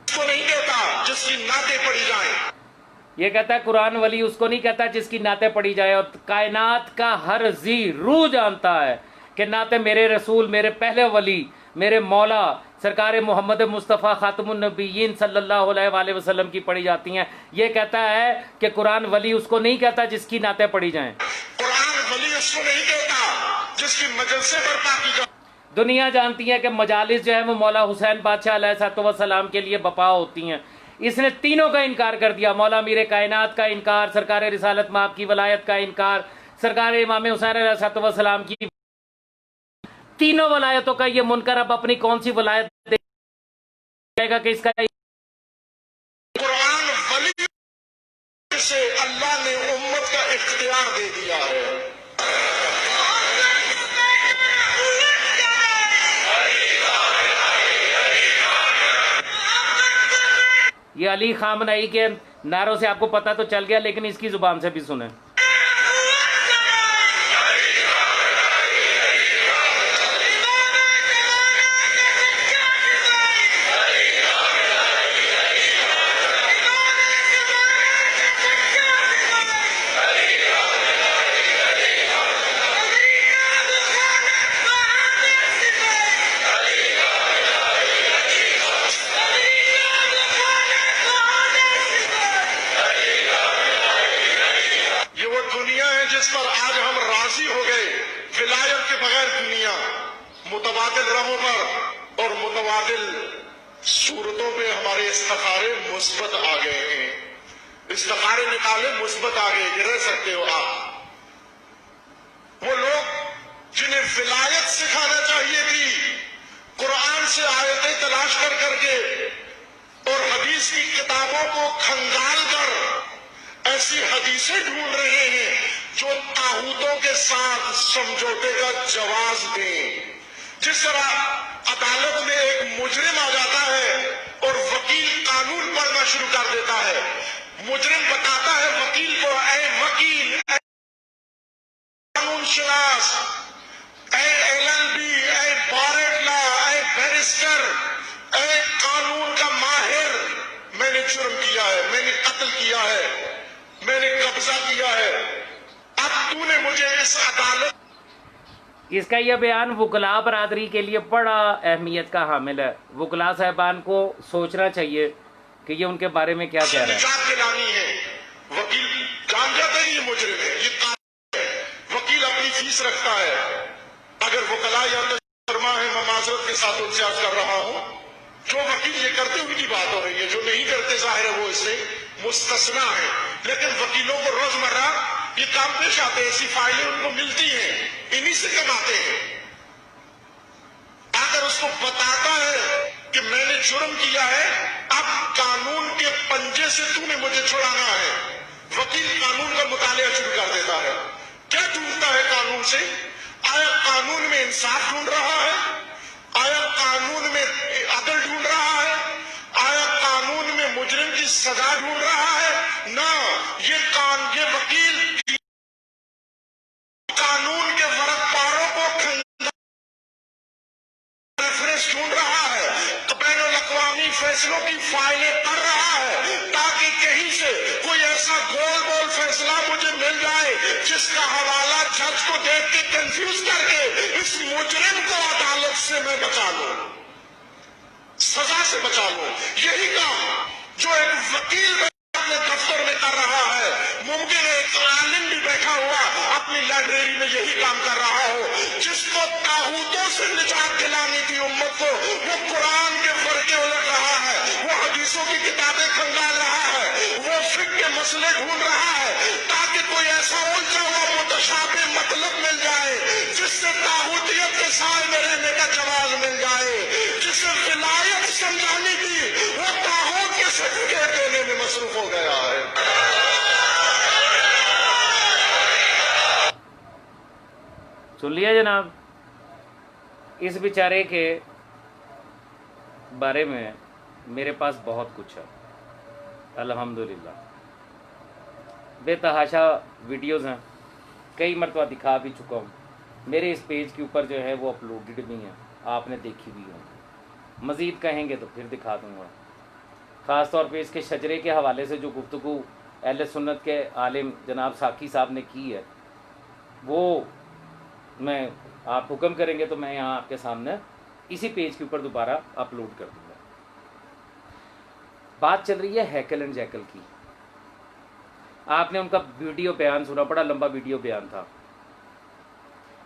उसको नहीं कहता जिसकी नाते पढ़ी जाए। ये कहता है कुरान वली उसको नहीं कहता जिसकी नाते पढ़ी जाए। और कायनात का हर जी रूह जानता है कि नाते मेरे रसूल, मेरे पहले वली, मेरे मौला सरकार मोहम्मद मुस्तफ़ा खातमुन नबीयीन सल्लल्लाहु अलैहि वसल्लम की पढ़ी जाती हैं। ये कहता है कि कुरान वली उसको नहीं कहता जिसकी नाते पढ़ी जाएं। कुरान वली उसको नहीं कहता जिसकी मजलिसें बर्पा की जाए। दुनिया जानती है कि मजालिस जो है वो मौला हुसैन बादशाह अलैहिस्सलाम के लिए बपा होती हैं। इसने तीनों का इनकार कर दिया, मौला मीर कायनात का इनकार, सरकार रिसालत माब की वलायत का इनकार, सरकार इमाम हुसैन अलैहिस्सलाम की तीनों वलायतों का ये मुनकर अब अपनी कौन सी वलायत देगा कि इसका कुरान वली से अल्लाह ने उम्मत का इख्तियार दे दिया है। ये अली खामनई के नारों से आपको पता तो चल गया, लेकिन इसकी जुबान से भी सुने। जिस पर आज हम राजी हो गए, विलायत के बगैर दुनिया मुतबादिल राहों पर और मुतबादिल सूरतों पे हमारे इस्तिखारे मुस्बत आ गए हैं। इस्तिखारे निकाले मुस्बत आ गए कि रह सकते हो आप। वो लोग जिन्हें विलायत सिखाना चाहिए थी, कुरान से आयतें तलाश कर करके और हदीस की किताबों को खंगाल कर ऐसी हदीसें ढूंढ रहे हैं जो ताहूतों के साथ समझौते का जवाब दें। जिस तरह अदालत में एक मुजरिम आ जाता है और वकील कानून पढ़ना शुरू कर देता है, मुजरिम बताता है वकील को, ऐ वकील, ऐ कानून शनास, ऐ LLB, ऐ बार लॉ, ऐ बैरिस्टर, ऐ कानून का माहिर, मैंने जुर्म किया है, मैंने कत्ल किया है, मैंने कब्जा किया है, अब तूने मुझे इस अदालत। इसका यह बयान वकला बरादरी के लिए बड़ा अहमियत का हामिल है। वकला साहबान को सोचना चाहिए कि ये उनके बारे में क्या कह रहे हैं। निजात दिलानी है। वकील जान जाता है ये मुजरिम है, ये कानून है। वकील अपनी फीस रखता है। अगर वकला या तो फरमा है, मैं माजरत के साथ उनसे अर्ज कर रहा हूं, जो वकील ये करते उनकी बात हो रही है, जो नहीं करते जाहिर है वो इससे मुस्तस्ना है। लेकिन वकीलों को रोजमर्रा ये काम पेश आते हैं, ऐसी फाइलें उनको मिलती हैं, इन्हीं से कमाते हैं। अगर उसको बताता है कि मैंने जुर्म किया है, अब कानून के पंजे से तूने मुझे छुड़ाना है, वकील कानून का मुतालिया शुरू कर देता है। क्या ढूंढता है कानून से? आया कानून में इंसाफ ढूंढ रहा है? आया कानून में अदल ढूंढ रहा है? आया कानून में मुजरिम की सजा ढूंढ रहा है? ना, ये वकील कानून के वर्ग पारों को रेफरेंस ढूंढ रहा है, तो बैनुल अक़वामी फैसलों की फाइलें कर रहा है, ताकि कहीं से कोई ऐसा गोल गोल फैसला मुझे मिल जाए जिसका हवाला जज को देख के कंफ्यूज करके इस मुजरिम को अदालत से मैं बचा लूं, सजा से बचा लूं। यही काम जो एक वकील अपने दफ्तर में कर रहा है, मुमकिन है एक आलिम भी बैठा हुआ अपनी लाइब्रेरी में यही काम कर रहा हो। जिसको ताहूतों से निजात दिलानी थी उम्मत को, वो कुरान के फरके उलट रहा है, वो हदीसों की किताबें खंगाल रहा है, वो फिक्र के मसले ढूंढ रहा है, ताकि कोई ऐसा उलझा हुआ मुतशाबे मतलब मिल जाए जिससे ताहूतियत के साल में रहने का जवाब मिल जाए। जिसे विलायत समझानी थी, वो ताहूत के सर्टिफिकेट देने में मसरूफ हो गया है। सुन लिया जनाब, इस बेचारे के बारे में मेरे पास बहुत कुछ है, अल्हम्दुलिल्लाह। बेतहाशा वीडियोज़ हैं, कई मरतबा दिखा भी चुका हूँ। मेरे इस पेज के ऊपर जो है वो अपलोडेड भी हैं, आपने देखी भी होंगी। मज़ीद कहेंगे तो फिर दिखा दूँगा। ख़ास तौर पे इसके शजरे के हवाले से जो गुफ्तगू अहले सुन्नत के आलिम जनाब साकी साहब ने की है, वो मैं आप हुक्म करेंगे तो मैं यहाँ आपके सामने इसी पेज के ऊपर दोबारा अपलोड कर दूँगा। बात चल रही है हैकल एंड जैकल की। आपने उनका वीडियो बयान सुना, बड़ा लंबा वीडियो बयान था।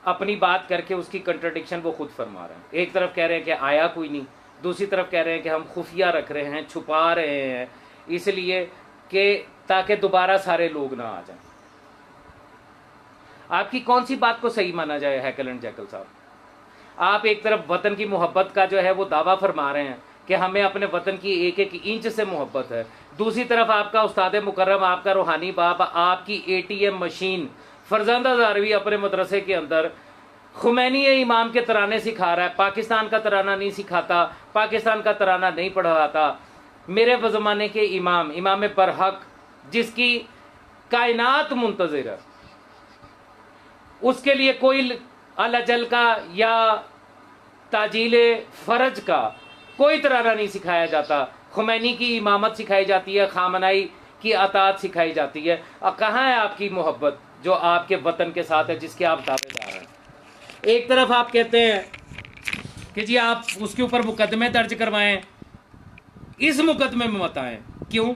अपनी बात करके उसकी कंट्राडिक्शन वो खुद फरमा रहे हैं। एक तरफ कह रहे हैं कि आया कोई नहीं, दूसरी तरफ कह रहे हैं कि हम खुफिया रख रहे हैं, छुपा रहे हैं, इसलिए कि ताकि दोबारा सारे लोग ना आ जाएं। आपकी कौन सी बात को सही माना जाए हैकल एंड जैकल साहब? आप एक तरफ वतन की मोहब्बत का जो है वो दावा फरमा रहे हैं कि हमें अपने वतन की एक एक इंच से मोहब्बत है, दूसरी तरफ आपका उस्ताद मुकर्रम, आपका रूहानी बाप, आपकी ATM मशीन फरजंदा ज़ारवी अपने मदरसे के अंदर खुमैनी इमाम के तराने सिखा रहा है, पाकिस्तान का तराना नहीं सिखाता, पाकिस्तान का तराना नहीं पढ़ाता। मेरे ज़माने के इमाम, इमाम बरहक, जिसकी कायनात मुंतज़िर है, उसके लिए कोई अल-अजल का या ताजील फ़र्ज का कोई तराना नहीं सिखाया जाता। खुमैनी की इमामत सिखाई जाती है, खामनाई की अतात सिखाई जाती है। और कहाँ है आपकी मोहब्बत जो आपके वतन के साथ है, जिसके आप दावेदार हैं? एक तरफ आप कहते हैं कि जी आप उसके ऊपर मुकदमे दर्ज करवाएं, इस मुकदमे में मत आएं। क्यों?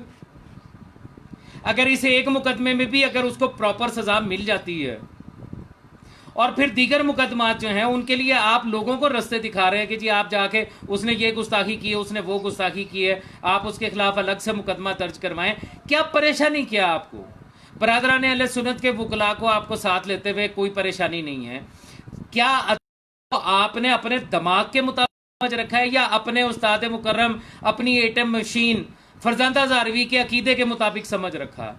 अगर इस एक मुकदमे में भी अगर उसको प्रॉपर सजा मिल जाती है और फिर दीगर मुकदमात जो हैं उनके लिए आप लोगों को रास्ते दिखा रहे हैं कि जी आप जाके उसने ये गुस्ताखी की है, उसने वो गुस्ताखी की है, आप उसके खिलाफ अलग से मुकदमा दर्ज करवाएं। क्या परेशानी क्या आपको? बरादरान अहले सुन्नत के वकला को आपको साथ लेते हुए कोई परेशानी नहीं है क्या? आपने अपने दिमाग के मुताबिक समझ रखा है या अपने उस्ताद मुकर्रम, अपनी एटम मशीन फरजंदा ज़ारवी के अकीदे के मुताबिक समझ रखा?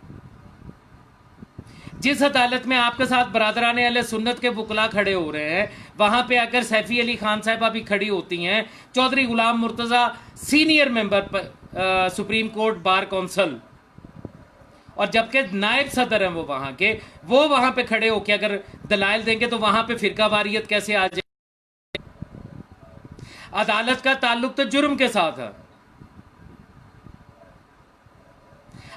जिस अदालत में आपके साथ बरादरान अहले सुन्नत के वकला खड़े हो रहे हैं, वहां पे अगर सैफी अली खान साहिबा भी खड़ी होती हैं, Chaudhry Ghulam Murtaza senior member supreme court bar council, और जबकि नायब सदर हैं वो वहां पे खड़े होकर अगर दलाइल देंगे तो वहां पे फिरका वारियत कैसे आ जाए? अदालत का ताल्लुक तो जुर्म के साथ है।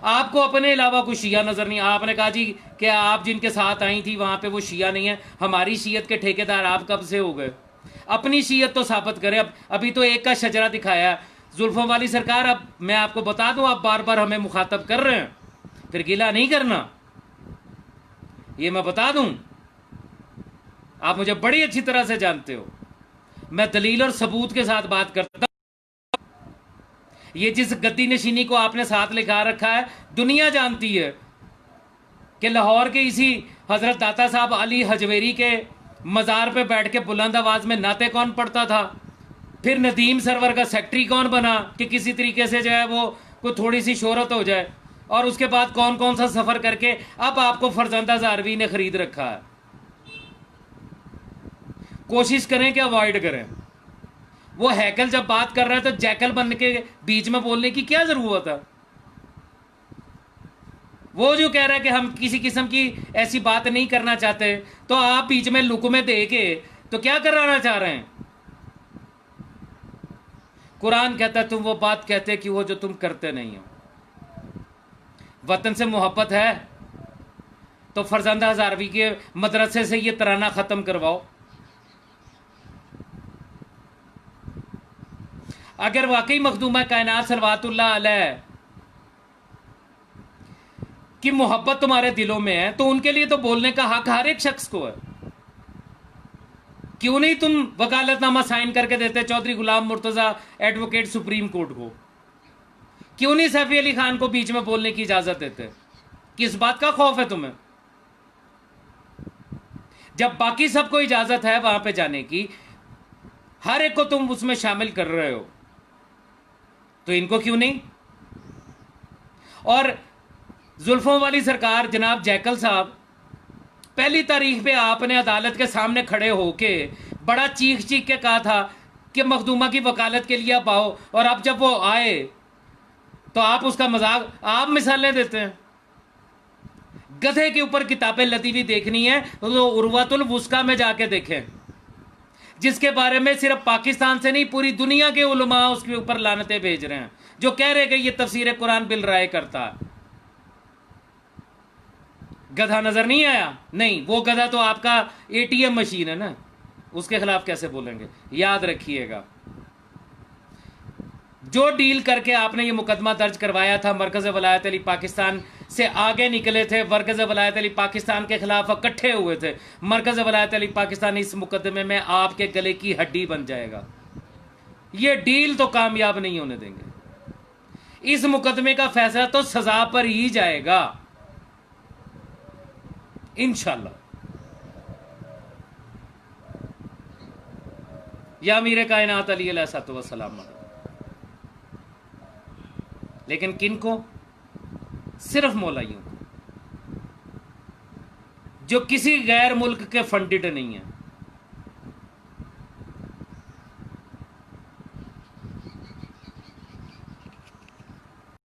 आपको अपने अलावा कोई शिया नजर नहीं। आपने कहा जी कि आप जिनके साथ आई थी वहां पे वो शिया नहीं है। हमारी शीयत के ठेकेदार आप कब से हो गए? अपनी शीयत तो साबित करें। अभी तो एक का शजरा दिखाया जुल्फों वाली सरकार। अब मैं आपको बता दूं, आप बार बार हमें मुखातब कर रहे हैं, फिर गिला नहीं करना, ये मैं बता दूं। आप मुझे बड़ी अच्छी तरह से जानते हो, मैं दलील और सबूत के साथ बात करता हूं। ये जिस गद्दी नशीनी को आपने साथ लिखा रखा है, दुनिया जानती है कि लाहौर के इसी हजरत दाता साहब अली हजवेरी के मज़ार पे बैठ के बुलंद आवाज में नाते कौन पढ़ता था, फिर नदीम सरवर का सेक्रेटरी कौन बना कि किसी तरीके से जो है वो कोई थोड़ी सी शोहरत हो जाए, और उसके बाद कौन कौन सा सफर करके अब आपको फरजंदा ज़ारवी ने खरीद रखा है। कोशिश करें कि अवॉइड करें। वो हैकल जब बात कर रहा है तो जैकल बन के बीच में बोलने की क्या जरूरत है? वो जो कह रहा है कि हम किसी किस्म की ऐसी बात नहीं करना चाहते, तो आप बीच में लुकमे दे के तो क्या कराना चाह रहे हैं? कुरान कहता है तुम वो बात कहते कि वो जो तुम करते नहीं हो। वतन से मोहब्बत है तो फरजंदा ज़ारवी के मदरसे से ये तराना खत्म करवाओ। अगर वाकई मखदूमा कायनात सलवातुल्लाह अलैह की मोहब्बत तुम्हारे दिलों में है तो उनके लिए तो बोलने का हक हर एक शख्स को है। क्यों नहीं तुम वकालतनामा साइन करके देते चौधरी गुलाम मुर्तजा एडवोकेट सुप्रीम कोर्ट को? क्यों नहीं सैफी अली खान को बीच में बोलने की इजाजत देते? किस बात का खौफ है तुम्हें? जब बाकी सबको इजाजत है वहां पे जाने की, हर एक को तुम उसमें शामिल कर रहे हो, तो इनको क्यों नहीं? और जुल्फों वाली सरकार, जनाब जैकल साहब, पहली तारीख पे आपने अदालत के सामने खड़े होके बड़ा चीख चीख के कहा था कि मखदूमा की वकालत के लिए आप आओ, और अब जब वो आए तो आप उसका मजाक, आप मिसालें देते हैं। गधे के ऊपर किताबें लदी हुई देखनी है तो उर्वतुल वुस्का में जाके देखें, जिसके बारे में सिर्फ पाकिस्तान से नहीं पूरी दुनिया के उलमा उसके ऊपर लानतें भेज रहे हैं, जो कह रहे हैं कि ये तफसीर कुरान बिल राय करता है। गधा नजर नहीं आया? नहीं, वो गधा तो आपका एटीएम मशीन है ना, उसके खिलाफ कैसे बोलेंगे? याद रखिएगा, जो डील करके आपने ये मुकदमा दर्ज करवाया था, मरकज़ वलायत अली पाकिस्तान से आगे निकले थे, मरकज़ वलायत अली पाकिस्तान के खिलाफ इकट्ठे हुए थे। मरकज़ वलायत अली पाकिस्तान इस मुकदमे में आपके गले की हड्डी बन जाएगा। ये डील तो कामयाब नहीं होने देंगे। इस मुकदमे का फैसला तो सजा पर ही जाएगा इंशाअल्लाह। या मीरे कायनात अली अलैहिस्सलाम। लेकिन किन को? सिर्फ मौलाइयों को, जो किसी गैर मुल्क के फंडेड नहीं है।